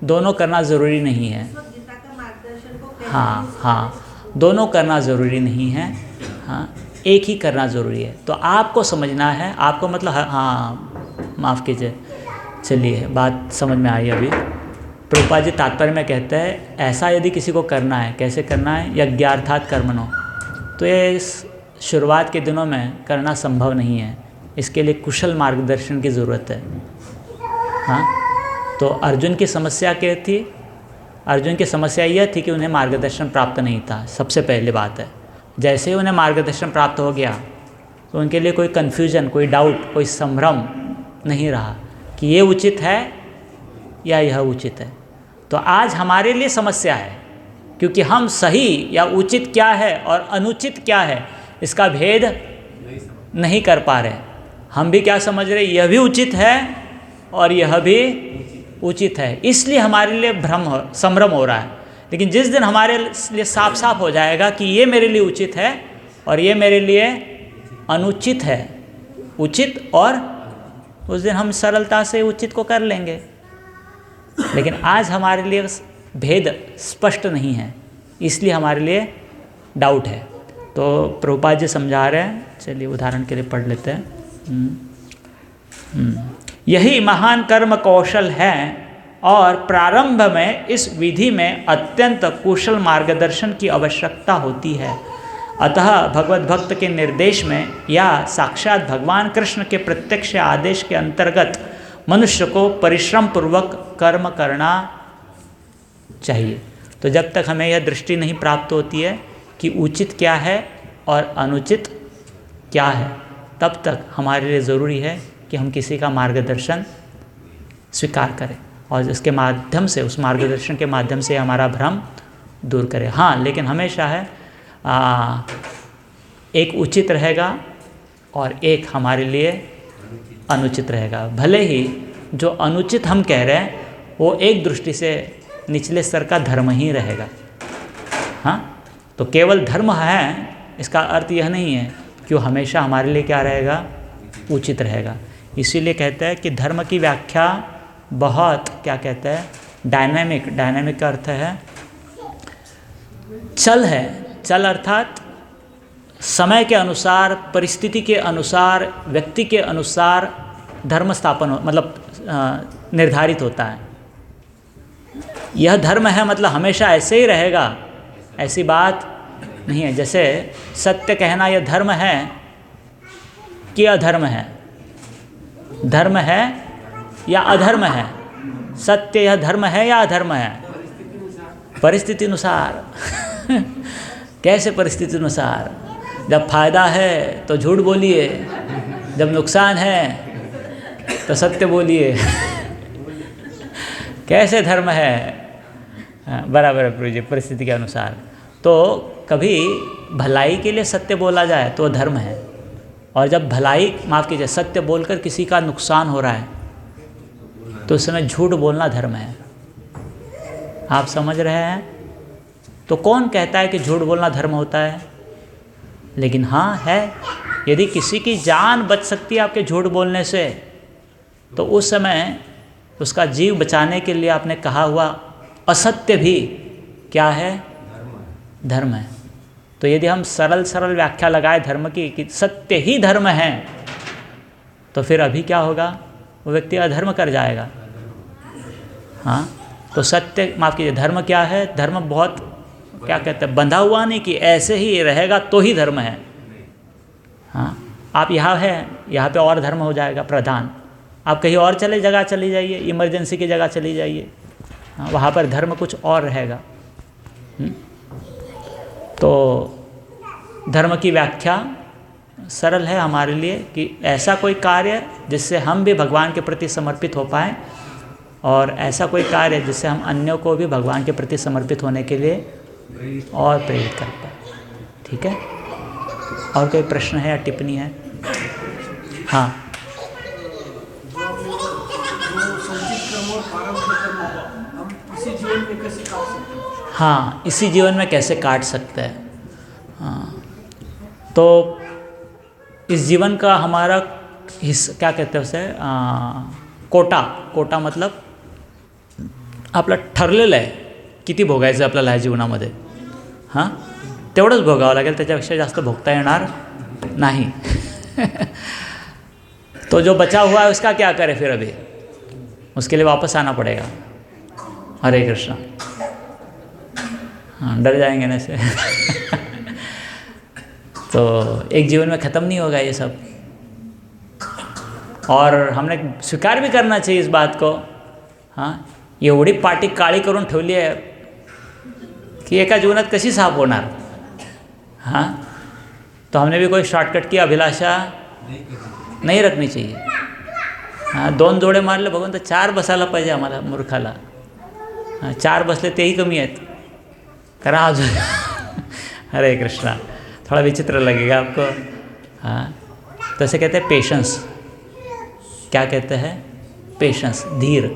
दोनों करना ज़रूरी नहीं है। तो गीता का मार्गदर्शन को कैसे हाँ हाँ, दोनों करना ज़रूरी नहीं है। हाँ, एक ही करना ज़रूरी है। तो आपको समझना है, आपको मतलब, हाँ माफ़ कीजिए, चलिए बात समझ में आई। अभी प्रभुपाद जी तात्पर्य में कहते हैं ऐसा यदि किसी को करना है, कैसे करना है? यज्ञार्थात कर्मणो, तो ये इस शुरुआत के दिनों में करना संभव नहीं है, इसके लिए कुशल मार्गदर्शन की ज़रूरत है। हाँ, तो अर्जुन की समस्या क्या थी? अर्जुन की समस्या यह थी कि उन्हें मार्गदर्शन प्राप्त नहीं था। सबसे पहली बात है, जैसे ही उन्हें मार्गदर्शन प्राप्त हो गया तो उनके लिए कोई कन्फ्यूजन, कोई डाउट, कोई संभ्रम नहीं रहा कि ये उचित है या यह उचित है। तो आज हमारे लिए समस्या है, क्योंकि हम सही या उचित क्या है और अनुचित क्या है इसका भेद नहीं कर पा रहे। हम भी क्या समझ रहे, यह भी उचित है और यह भी उचित है, इसलिए हमारे लिए संभ्रम हो रहा है। लेकिन जिस दिन हमारे लिए साफ साफ हो जाएगा कि ये मेरे लिए उचित है और ये मेरे लिए अनुचित है, उचित और, उस दिन हम सरलता से उचित को कर लेंगे। लेकिन आज हमारे लिए भेद स्पष्ट नहीं है, इसलिए हमारे लिए डाउट है। तो प्रभुपाद जी समझा रहे हैं, चलिए उदाहरण के लिए पढ़ लेते हैं। यही महान कर्म कौशल है और प्रारंभ में इस विधि में अत्यंत कुशल मार्गदर्शन की आवश्यकता होती है। अतः भगवत भक्त के निर्देश में या साक्षात भगवान कृष्ण के प्रत्यक्ष आदेश के अंतर्गत मनुष्य को परिश्रम पूर्वक कर्म करना चाहिए। तो जब तक हमें यह दृष्टि नहीं प्राप्त होती है कि उचित क्या है और अनुचित क्या है, तब तक हमारे लिए ज़रूरी है कि हम किसी का मार्गदर्शन स्वीकार करें और इसके माध्यम से, उस मार्गदर्शन के माध्यम से हमारा भ्रम दूर करें। हाँ, लेकिन हमेशा है एक उचित रहेगा और एक हमारे लिए अनुचित रहेगा। भले ही जो अनुचित हम कह रहे हैं वो एक दृष्टि से निचले स्तर का धर्म ही रहेगा। हाँ, तो केवल धर्म है इसका अर्थ यह नहीं है कि वो हमेशा हमारे लिए क्या रहेगा, उचित रहेगा। इसीलिए कहते हैं कि धर्म की व्याख्या बहुत क्या कहते हैं, डायनामिक। डायनामिक का अर्थ है चल है। चल अर्थात समय के अनुसार, परिस्थिति के अनुसार, व्यक्ति के अनुसार धर्म स्थापन मतलब निर्धारित होता है। यह धर्म है मतलब हमेशा ऐसे ही रहेगा, ऐसी बात नहीं है। जैसे सत्य कहना यह धर्म है कि अधर्म है, धर्म है या अधर्म है, सत्य यह धर्म है या अधर्म है, परिस्थिति अनुसार। कैसे परिस्थिति अनुसार? जब फायदा है तो झूठ बोलिए, जब नुकसान है तो सत्य बोलिए। कैसे धर्म है? बराबर है प्रभु जी, परिस्थिति के अनुसार। तो कभी भलाई के लिए सत्य बोला जाए तो धर्म है, और जब भलाई, माफ़ कीजिए, सत्य बोलकर किसी का नुकसान हो रहा है तो उस समय झूठ बोलना धर्म है। आप समझ रहे हैं? तो कौन कहता है कि झूठ बोलना धर्म होता है? लेकिन हाँ है, यदि किसी की जान बच सकती है आपके झूठ बोलने से, तो उस समय उसका जीव बचाने के लिए आपने कहा हुआ असत्य भी क्या है? धर्म है। तो यदि हम सरल सरल व्याख्या लगाए धर्म की कि सत्य ही धर्म है, तो फिर अभी क्या होगा? वो व्यक्ति अधर्म कर जाएगा। हाँ, तो सत्य, माफ़ कीजिए, धर्म क्या है? धर्म बहुत क्या कहते हैं, बंधा हुआ नहीं कि ऐसे ही रहेगा तो ही धर्म है। हाँ, आप यहाँ है, यहाँ पे और धर्म हो जाएगा प्रधान। आप कहीं और जगह चली जाइए, इमरजेंसी की जगह चली जाइए, हाँ, वहाँ पर धर्म कुछ और रहेगा। तो धर्म की व्याख्या सरल है हमारे लिए कि ऐसा कोई कार्य जिससे हम भी भगवान के प्रति समर्पित हो पाएँ, और ऐसा कोई कार्य जिससे हम अन्यों को भी भगवान के प्रति समर्पित होने के लिए और प्रेरित कर पाए। ठीक है? और कोई प्रश्न है या टिप्पणी है? हाँ, हाँ, इसी जीवन में कैसे काट सकते हैं? हाँ, तो इस जीवन का हमारा हिस्सा क्या कहते हैं उसे, कोटा मतलब आपलं ठरलेलं आहे किती भोगायचं आपल्याला ह्या जीवनामध्ये. हां, तेवढंच भोगावं लागेल, त्याच्यापेक्षा जास्त भोगता येणार नहीं. तो जो बचा हुआ है उसका क्या करे फिर? अभी उसके लिए वापस आना पड़ेगा. हरे कृष्णा. हाँ, डर जाएंगे ना से. तो एक जीवन में ख़त्म नहीं होगा ये सब, और हमने स्वीकार भी करना चाहिए इस बात को. हाँ, एवढी पाटी काळी करून ठेवली आहे की एका जीवनात कशी साफ होणार. हाँ, तो हमने भी कोई शॉर्टकट की अभिलाषा नहीं रखनी चाहिए. हाँ, 2 जोडे मारले बघून तर 4 बसायला पाहिजे आम्हाला मूर्खाला. हाँ, 4 बसले तेही कमी आहेत. करा अजून. हरे कृष्णा. थोड़ा विचित्र लगेगा आपको. हाँ, तो ऐसे कहते हैं पेशेंस. क्या कहते हैं? पेशेंस, धीर.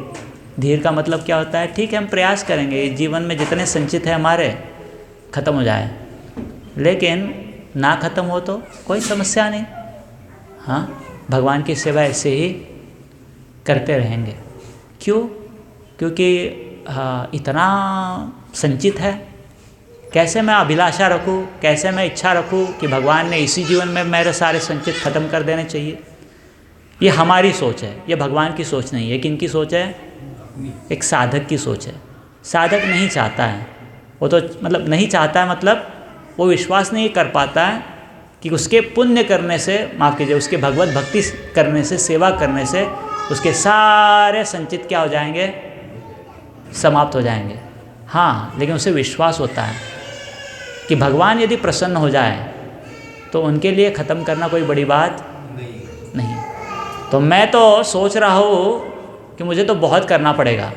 धीर का मतलब क्या होता है? ठीक है, हम प्रयास करेंगे जीवन में जितने संचित है हमारे ख़त्म हो जाए, लेकिन ना ख़त्म हो तो कोई समस्या नहीं. हाँ, भगवान की सेवा ऐसे ही करते रहेंगे. क्यों? क्योंकि इतना संचित है, कैसे मैं अभिलाषा रखूं, कैसे मैं इच्छा रखूं कि भगवान ने इसी जीवन में मेरे सारे संचित खत्म कर देने चाहिए। ये हमारी सोच है, ये भगवान की सोच नहीं है। किनकी सोच है? एक साधक की सोच है। साधक नहीं चाहता है, वो तो मतलब नहीं चाहता है, मतलब वो विश्वास नहीं कर पाता है कि उसके पुण्य करने से, माफ़ कीजिए, उसके भगवत भक्ति करने से, सेवा करने से उसके सारे संचित क्या हो जाएंगे? समाप्त हो जाएंगे। हाँ, लेकिन उसे विश्वास होता है कि भगवान यदि प्रसन्न हो जाए तो उनके लिए ख़त्म करना कोई बड़ी बात नहीं। तो मैं तो सोच रहा हूँ कि मुझे तो बहुत करना पड़ेगा,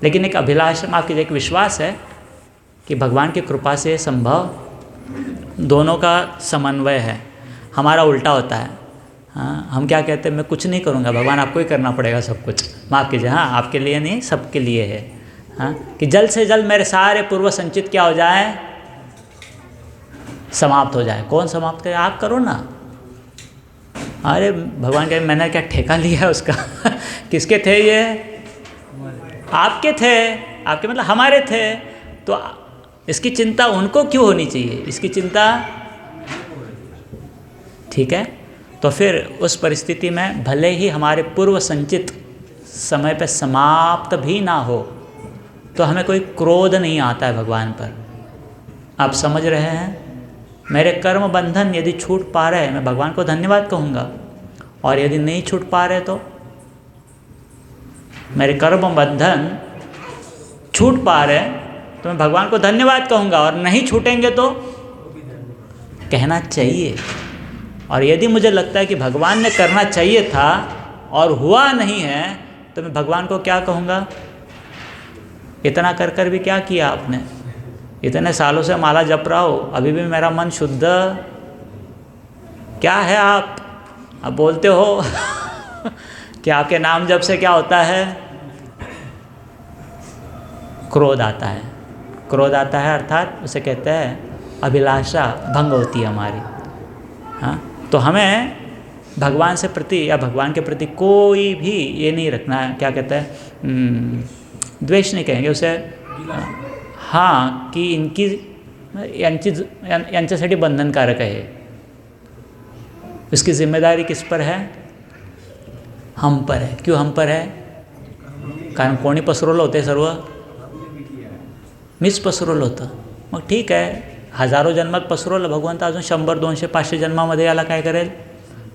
लेकिन एक अभिलाषा, माफ़ कीजिए, एक विश्वास है कि भगवान की कृपा से संभव, दोनों का समन्वय है। हमारा उल्टा होता है। हाँ, हम क्या कहते हैं, मैं कुछ नहीं करूँगा, भगवान आपको ही करना पड़ेगा सब कुछ। माफ़ कीजिए, हाँ, आपके लिए नहीं, सबके लिए है। हाँ, कि जल्द से जल्द मेरे सारे पूर्व संचित क्या हो जाए? समाप्त हो जाए। कौन समाप्त करे? आप करो ना। अरे भगवान कहे मैंने क्या ठेका लिया है उसका? किसके थे ये? आपके थे। आपके मतलब हमारे थे। तो इसकी चिंता उनको क्यों होनी चाहिए? इसकी चिंता, ठीक है। तो फिर उस परिस्थिति में भले ही हमारे पूर्व संचित समय पे समाप्त भी ना हो, तो हमें कोई क्रोध नहीं आता है भगवान पर। आप समझ रहे हैं? मेरे कर्म बंधन यदि छूट पा रहे, मैं भगवान को धन्यवाद कहूँगा, और यदि नहीं छूट पा रहे तो मेरे कर्म बंधन छूट पा रहे तो मैं भगवान को धन्यवाद कहूँगा, और नहीं छूटेंगे तो कहना चाहिए। और यदि मुझे लगता है कि भगवान ने करना चाहिए था और हुआ नहीं है, तो मैं भगवान को क्या कहूँगा? इतना कर कर भी क्या किया आपने? इतने सालों से माला जप रहा हो, अभी भी मेरा मन शुद्ध क्या है? आप बोलते हो कि आपके नाम जप से क्या होता है? क्रोध आता है। क्रोध आता है अर्थात उसे कहते हैं अभिलाषा भंग होती है हमारी। हाँ, तो हमें भगवान से प्रति या भगवान के प्रति कोई भी ये नहीं रखना है, क्या कहते हैं, द्वेष नहीं कहेंगे उसे, हाँ, कि इनकी यांच्यासाठी बंधनकारक आहे। इसकी जिम्मेदारी किस पर है? हम पर है। क्यों हम पर है? कारण कोणी पसरवलं होते सर्व? मीच पसरवलं होतं। मग ठीक आहे, हजारो जन्मात पसरवलं भगवंत, अजून 100, 200, 500 जन्मामध्ये याला काय करेल?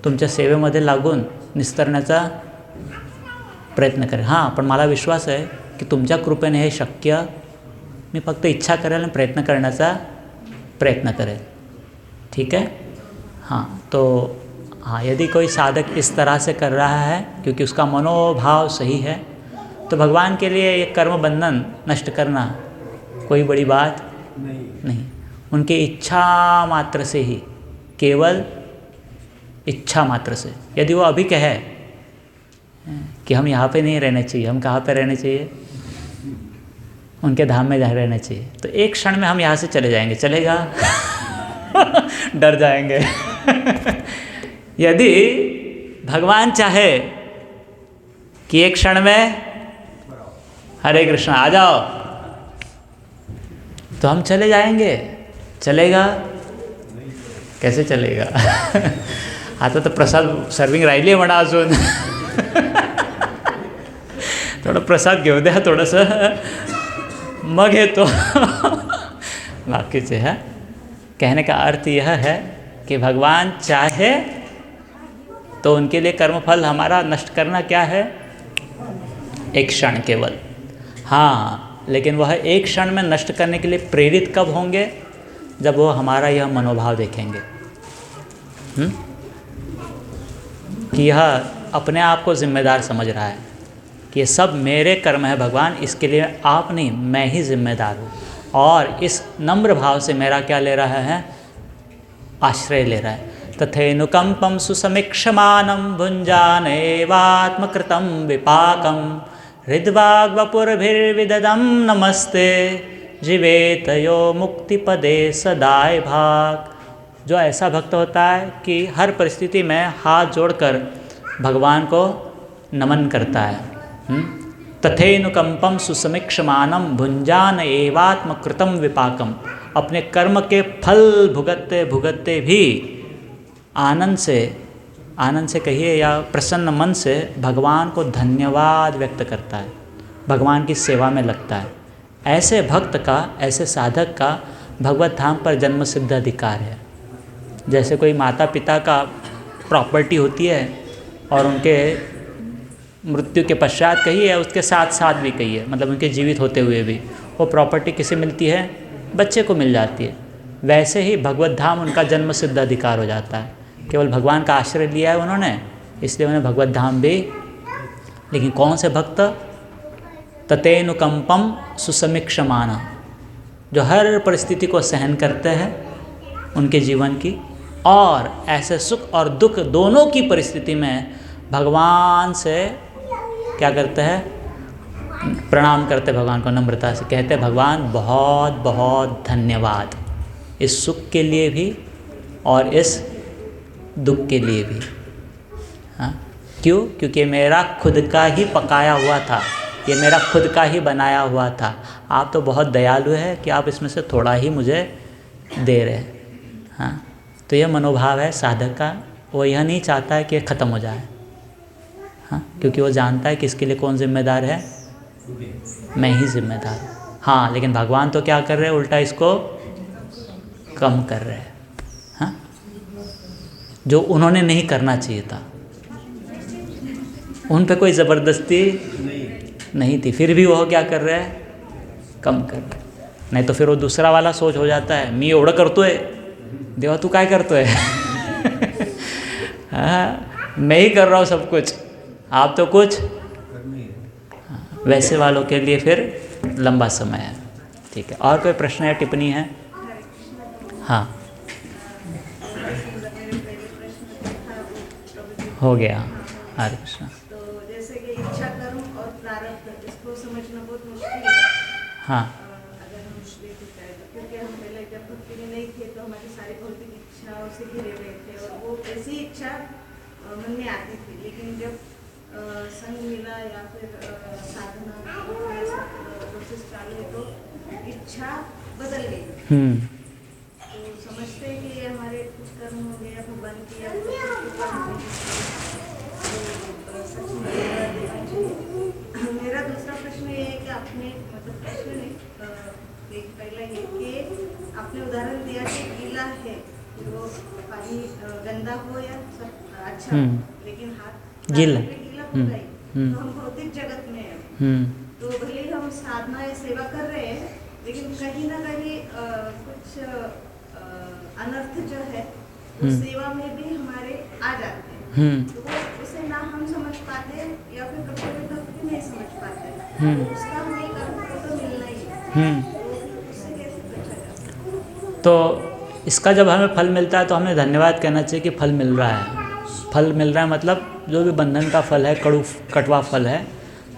तुमच्या सेवेमध्ये लागून निस्तरण्याचा प्रयत्न करेल। हां, पण मला विश्वास आहे की तुमच्या कृपेने हे शक्य, मी फक्त इच्छा करेल आणि प्रयत्न करण्याचा प्रयत्न करेल। ठीक है? हाँ, तो हाँ, यदि कोई साधक इस तरह से कर रहा है क्योंकि उसका मनोभाव सही है, तो भगवान के लिए ये कर्म बंधन नष्ट करना कोई बड़ी बात नहीं। उनकी इच्छा मात्र से ही, केवल इच्छा मात्र से, यदि वो अभी कहे कि हम यहाँ पे नहीं रहने चाहिए, हम कहाँ पे रहने चाहिए? उनके धाम में जहाँ रहना चाहिए, तो एक क्षण में हम यहाँ से चले जाएंगे। चलेगा? डर जाएंगे। यदि भगवान चाहे कि एक क्षण में हरे कृष्ण आ जाओ, तो हम चले जाएंगे। चलेगा? कैसे चलेगा? आता तर प्रसाद सर्विंग राहिली आहे म्हणा अजून। थोडं प्रसाद घेऊ द्या थोडंसं, मग येतो। बाकीचे है, कहने का अर्थ यह है कि भगवान चाहे तो उनके लिए कर्मफल हमारा नष्ट करना क्या है? एक क्षण केवल। हाँ, लेकिन वह एक क्षण में नष्ट करने के लिए प्रेरित कब होंगे? जब वो हमारा यह मनोभाव देखेंगे कि यह अपने आप को जिम्मेदार समझ रहा है कि ये सब मेरे कर्म है भगवान, इसके लिए आप नहीं, मैं ही जिम्मेदार हूँ। और इस नम्र भाव से मेरा क्या ले रहा है? आश्रय ले रहा है। तथेनुकंपम सुसमीक्षमानं भुञ्जानेवात्मकृतं विपाकं हृद्वाग्वपुरभिर्विददं नमस्ते जीवेतयो मुक्तिपदे सदाय भाग। जो ऐसा भक्त होता है कि हर परिस्थिति में हाथ जोड़कर भगवान को नमन करता है, तथेनुकंपम सुसमीक्षमानम भुंजान एवात्मकृतम विपाकम। अपने कर्म के फल भुगतते भुगतते भी आनंद से कहिए या प्रसन्न मन से भगवान को धन्यवाद व्यक्त करता है, भगवान की सेवा में लगता है। ऐसे भक्त का, ऐसे साधक का भगवत धाम पर जन्म सिद्ध अधिकार है। जैसे कोई माता पिता का प्रॉपर्टी होती है और उनके मृत्यु के पश्चात कहिए, उसके साथ साथ भी कहिए, मतलब उनके जीवित होते हुए भी वो प्रॉपर्टी किसे मिलती है? बच्चे को मिल जाती है। वैसे ही भगवत धाम उनका जन्म सिद्ध अधिकार हो जाता है। केवल भगवान का आश्रय लिया है उन्होंने, इसलिए उन्हें भगवत धाम भी। लेकिन कौन से भक्त? ततेनुकंपम सुसमीक्षमाना, जो हर परिस्थिति को सहन करते हैं उनके जीवन की, और ऐसे सुख और दुख दोनों की परिस्थिति में भगवान से क्या करते हैं? प्रणाम करते भगवान को नम्रता से, कहते हैं भगवान बहुत बहुत धन्यवाद, इस सुख के लिए भी और इस दुख के लिए भी। हाँ, क्यों? क्योंकि मेरा खुद का ही पकाया हुआ था, ये मेरा खुद का ही बनाया हुआ था। आप तो बहुत दयालु है कि आप इसमें से थोड़ा ही मुझे दे रहे हैं। हाँ, तो यह मनोभाव है साधक का। वो यह नहीं चाहता है कि ये ख़त्म हो जाए। हाँ, क्योंकि वो जानता है कि इसके लिए कौन जिम्मेदार है? मैं ही जिम्मेदार हूँ। हाँ, लेकिन भगवान तो क्या कर रहे हैं? उल्टा इसको कम कर रहे हैं। हाँ, जो उन्होंने नहीं करना चाहिए था, उन पे कोई ज़बरदस्ती नहीं थी, फिर भी वो क्या कर रहे हैं? कम कर रहे हैं। नहीं तो फिर वो दूसरा वाला सोच हो जाता है, मी एवढं करतोय, देवा तू काय करतोय? हाँ, मैं ही कर रहा हूँ सब कुछ, आप तो कुछ। हाँ, वैसे वालों के लिए फिर लंबा समय है। ठीक है, और कोई प्रश्न या टिप्पणी है? हाँ, हो गया। हरे कृष्ण। तो जैसे कि इच्छा कर्म और प्रारब्ध, इसको समझना बहुत मुश्किल है। हाँ, अगर हम श्वेत करें तो, क्योंकि हम पहले जब भक्ति में नहीं थे तो हमारी सारी भौतिक इच्छाओं से घिरे हुए थे और वो ऐसी इच्छा मन में आती थी। लेकिन जब संग मिला या फिर साधना प्रोसेस चालू तो इच्छा बदल गई। तो समझते हैं कि ये हमारे कुछ कर्म हो गए या भगवान की या मेरा दूसरा प्रश्न ये है कि आपने, मतलब प्रश्न नहीं, एक पहला ये कि आपने उदाहरण दिया कि गीला है, वो पानी गंदा हो या सब अच्छा हो, लेकिन हाथ गीला होगा ही। तो हम भौतिक जगत में हैं, तो भले ही हम साधना या सेवा कर रहे हैं, लेकिन कहीं ना कहीं कुछ अनर्थ जो है वो सेवा में भी हमारे आ जाते हैं। तो वो उसे ना हम समझ पाते या फिर कभी भक्ति नहीं समझ पाते, उसका हमें कर्म तो मिलना ही है। तो उससे कैसे बचा जाए? तो इसका जब हमें फल मिलता है तो हमें धन्यवाद कहना चाहिए कि फल मिल रहा है। फल मिल रहा है मतलब जो भी बंधन का फल है, कटवा फल है,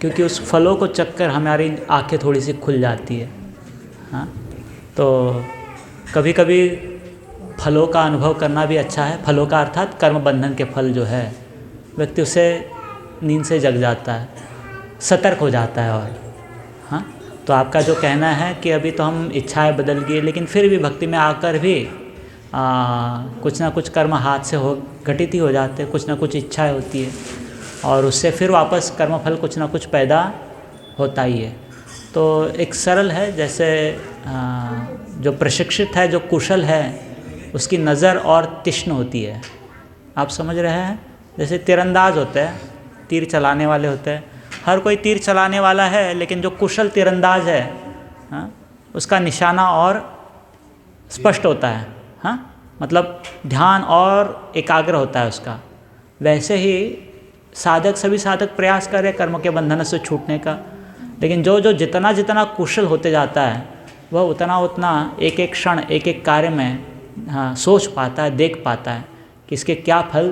क्योंकि उस फलों को चखकर हमारी आंखें थोड़ी सी खुल जाती है। हाँ, तो कभी कभी फलों का अनुभव करना भी अच्छा है। फलों का अर्थात कर्म बंधन के फल जो है, व्यक्ति उससे नींद से जग जाता है, सतर्क हो जाता है। और हाँ, तो आपका जो कहना है कि अभी तो हम इच्छाएं बदल गई, लेकिन फिर भी भक्ति में आकर भी कुछ ना कुछ कर्म हाथ से घटित ही हो जाते हैं, कुछ ना कुछ इच्छाएं होती है और उससे फिर वापस कर्मफल कुछ ना कुछ पैदा होता ही है। तो एक सरल है, जैसे जो प्रशिक्षित है, जो कुशल है, उसकी नज़र और तीक्ष्ण होती है। आप समझ रहे हैं? जैसे तीरंदाज होते हैं, तीर चलाने वाले होते हैं। हर कोई तीर चलाने वाला है, लेकिन जो कुशल तीरंदाज है, हाँ, उसका निशाना और स्पष्ट होता है। हाँ, मतलब ध्यान और एकाग्र होता है उसका। वैसे ही सभी साधक प्रयास कर रहे कर्म के बंधन से छूटने का, लेकिन जो जितना जितना कुशल होते जाता है वह उतना एक एक क्षण, एक एक कार्य में हाँ सोच पाता है, देख पाता है कि इसके क्या फल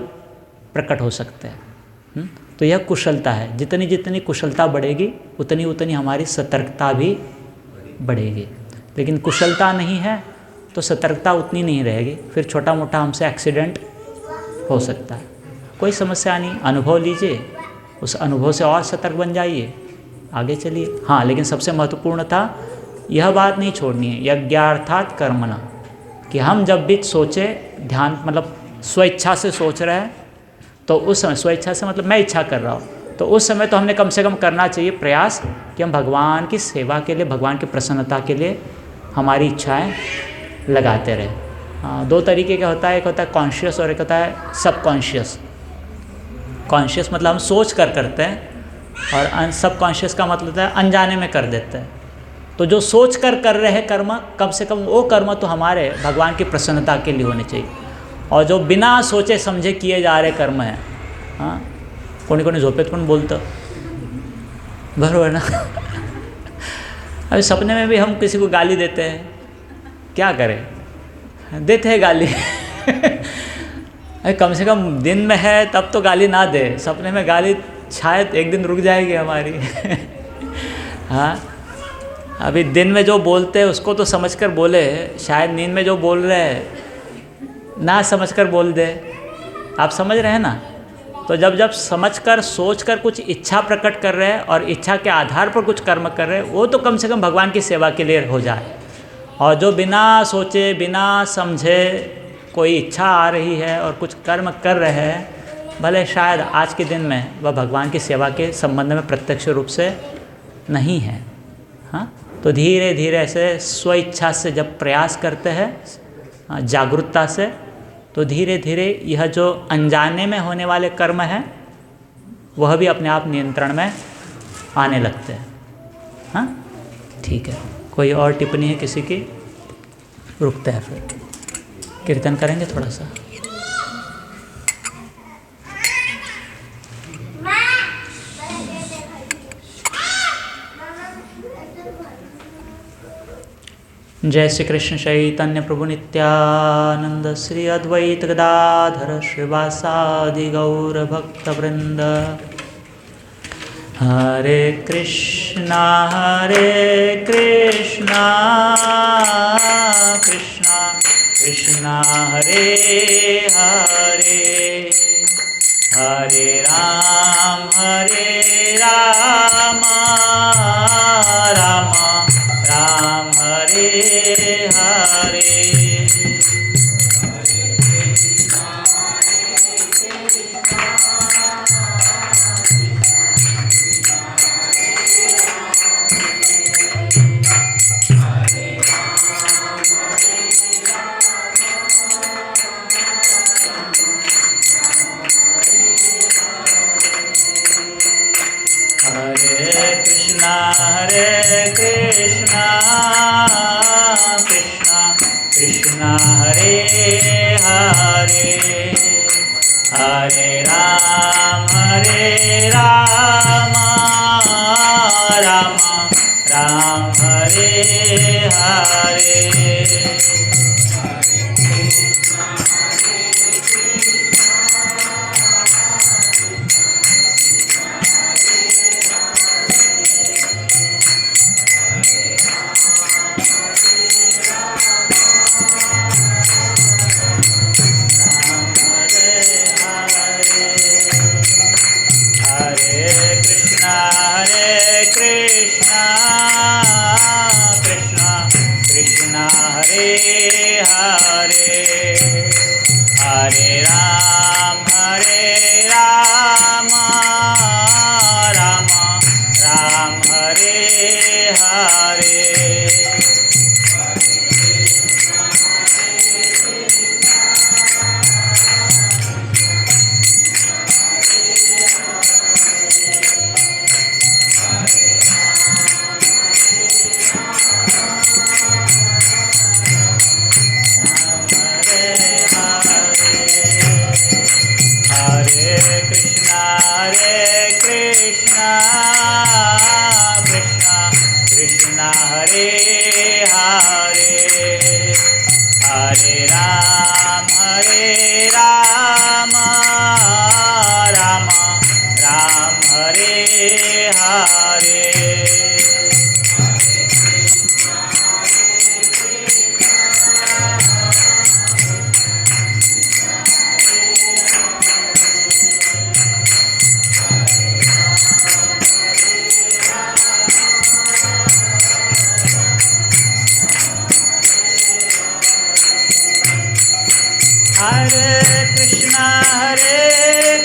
प्रकट हो सकते हैं। तो यह कुशलता है। जितनी जितनी कुशलता बढ़ेगी उतनी उतनी हमारी सतर्कता भी बढ़ेगी। लेकिन कुशलता नहीं है तो सतर्कता उतनी नहीं रहेगी, फिर छोटा मोटा हमसे एक्सीडेंट हो सकता है। कोई समस्या नहीं, अनुभव लीजिए, उस अनुभव से और सतर्क बन जाइए, आगे चलिए। हाँ, लेकिन सबसे महत्वपूर्ण था यह बात नहीं छोड़नी है, यज्ञार्थात कर्मणा, कि हम जब भी सोचे, ध्यान मतलब स्वेच्छा से सोच रहे हैं, तो उस समय, स्वेच्छा से मतलब मैं इच्छा कर रहा हूँ, तो उस समय तो हमने कम से कम करना चाहिए प्रयास कि हम भगवान की सेवा के लिए, भगवान की प्रसन्नता के लिए हमारी इच्छाएं लगाते रहें। दो तरीके का होता है, एक होता है कॉन्शियस और एक होता है सबकॉन्शियस। कॉन्शियस मतलब हम सोच कर करते हैं, और सबकॉन्शियस का मतलब होता है अनजाने में कर देते हैं। तो जो सोच कर रहे हैं कर्म, कम से कम वो कर्म तो हमारे भगवान की प्रसन्नता के लिए होने चाहिए, और जो बिना सोचे समझे किए जा रहे कर्म हैं, हाँ, कोणी कोणी झोपेत पण बोलतं, बरोबर ना। अभी सपने में भी हम किसी को गाली देते हैं, क्या करें, देते हैं गाली। अरे कम से कम दिन में है तब तो गाली ना दे, सपने में गाली शायद एक दिन रुक जाएगी हमारी। हाँ, अभी दिन में जो बोलते हैं उसको तो समझकर बोले, शायद नींद में जो बोल रहे हैं ना समझकर बोल दे। आप समझ रहे हैं ना। तो जब समझकर सोचकर कुछ इच्छा प्रकट कर रहे हैं और इच्छा के आधार पर कुछ कर्म कर रहे हैं, वो तो कम से कम भगवान की सेवा के लिए हो जाए। और जो बिना सोचे बिना समझे कोई इच्छा आ रही है और कुछ कर्म कर रहे हैं, भले शायद आज के दिन में वह भगवान की सेवा के संबंध में प्रत्यक्ष रूप से नहीं है। हाँ, तो धीरे धीरे ऐसे स्व इच्छा से जब प्रयास करते हैं जागरूकता से, तो धीरे धीरे यह जो अनजाने में होने वाले कर्म हैं वह भी अपने आप नियंत्रण में आने लगते हैं। हाँ, ठीक है। कोई और टिप्पणी है किसी की? रुकते हैं, फिर कीर्तन करेंगे थोड़ा सा। जय श्री कृष्ण चैतन्य प्रभु नित्यानंद, श्री अद्वैत गदाधर श्रीवासादि गौर भक्त वृंद। हरे कृष्णा कृष्णा कृष्णा हरे हरे, हरे राम राम राम हरे हरे। हरे कृष्णा कृष्णा कृष्णा हरे हरे, हरे Ram Ram Ram Hare Hare.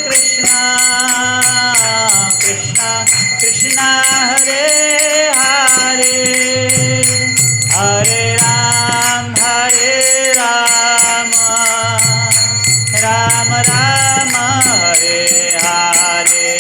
Krishna, Krishna Krishna Hare Hare, Hare Ram, Ram Ram Hare Hare.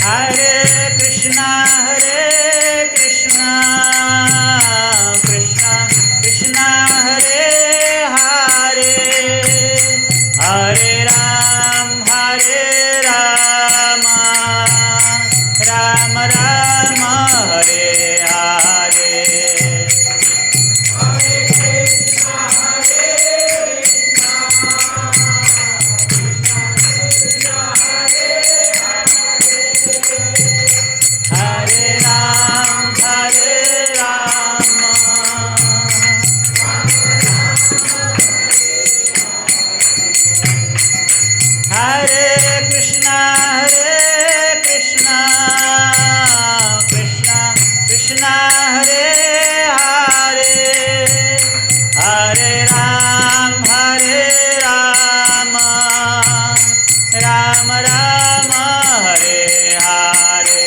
Hare Krishna, Krishna Krishna Hare Hare, Hare Ram, Ram Ram Hare Hare. Hare Ram, Hare Krishna, Krishna Krishna Hare Hare, Hare Ram, Ram Ram Hare Hare.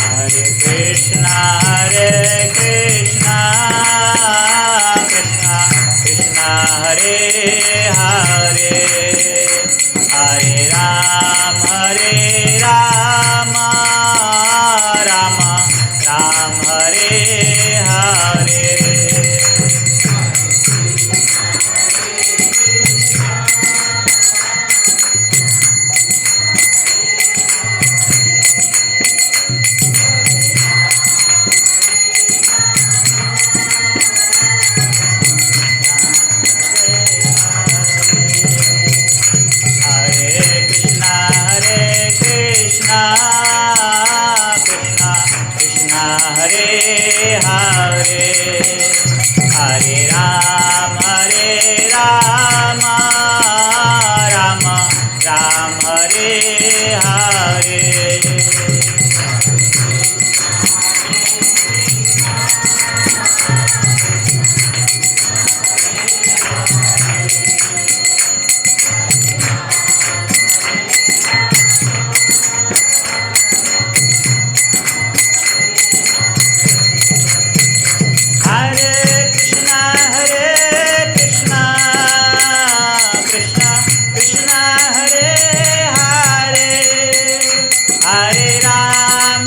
Hare Krishna, Krishna Krishna Hare Hare, Hare Ram, Ram Hare Hare. Hare Krishna, Krishna Hare Hare, Hare Ram, Ram Hare Hare. Hare Krishna, Krishna Hare Hare, Hare Ram,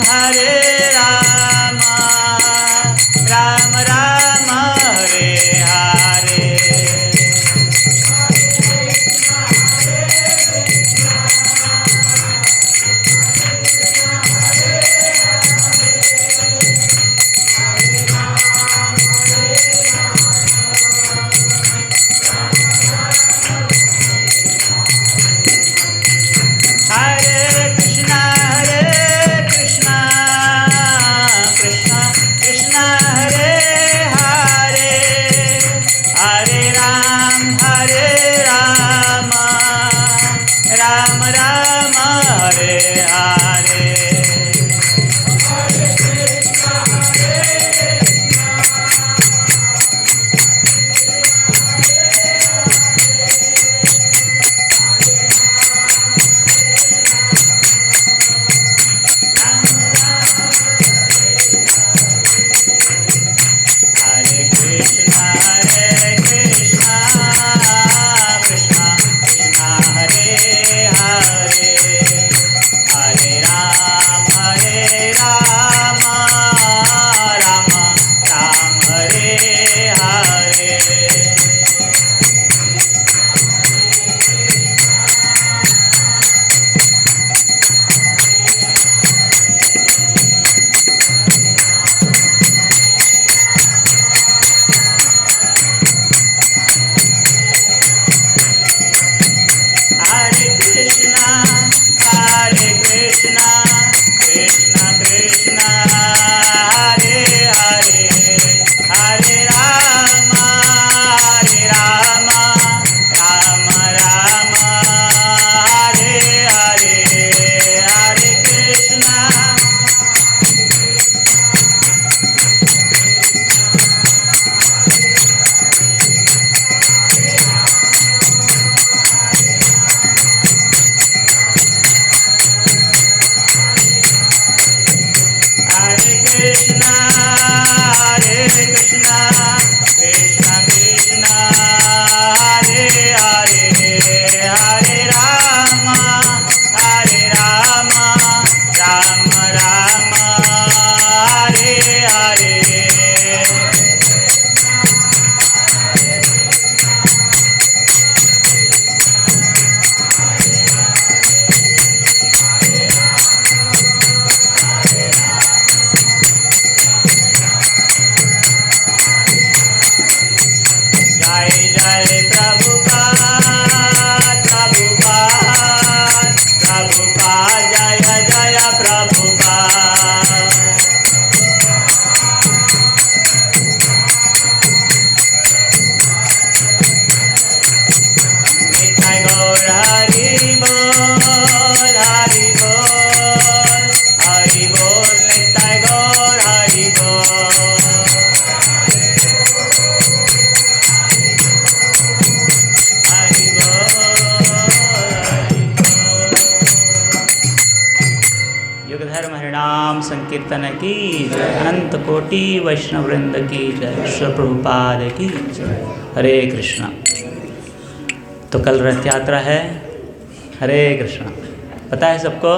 Ram Ram Hare Hare. Hare Krishna, Krishna Hare Hare, Hare Ram, Ram Ram Hare Hare. Hare Krishna, Krishna Hare Hare, Hare Krishna Krishna Krishna Hare Hare Hare Ram Ram Ram Hare Hare जय जय प्रभुपाद प्रभुपाद प्रभुपाद जय जय प्रभुपाद निताय गौर हरि बोल हरि बोल निताय गौर हरि बोल हरि बोल। युगधर्म हरिनाम संकीर्तन की जय, अनंत कोटि वैष्णव वृंद की जय, श्री प्रभुपाद की जय। हरे कृष्णा। तो कल रथ यात्रा है। हरे कृष्णा। पता है सबको?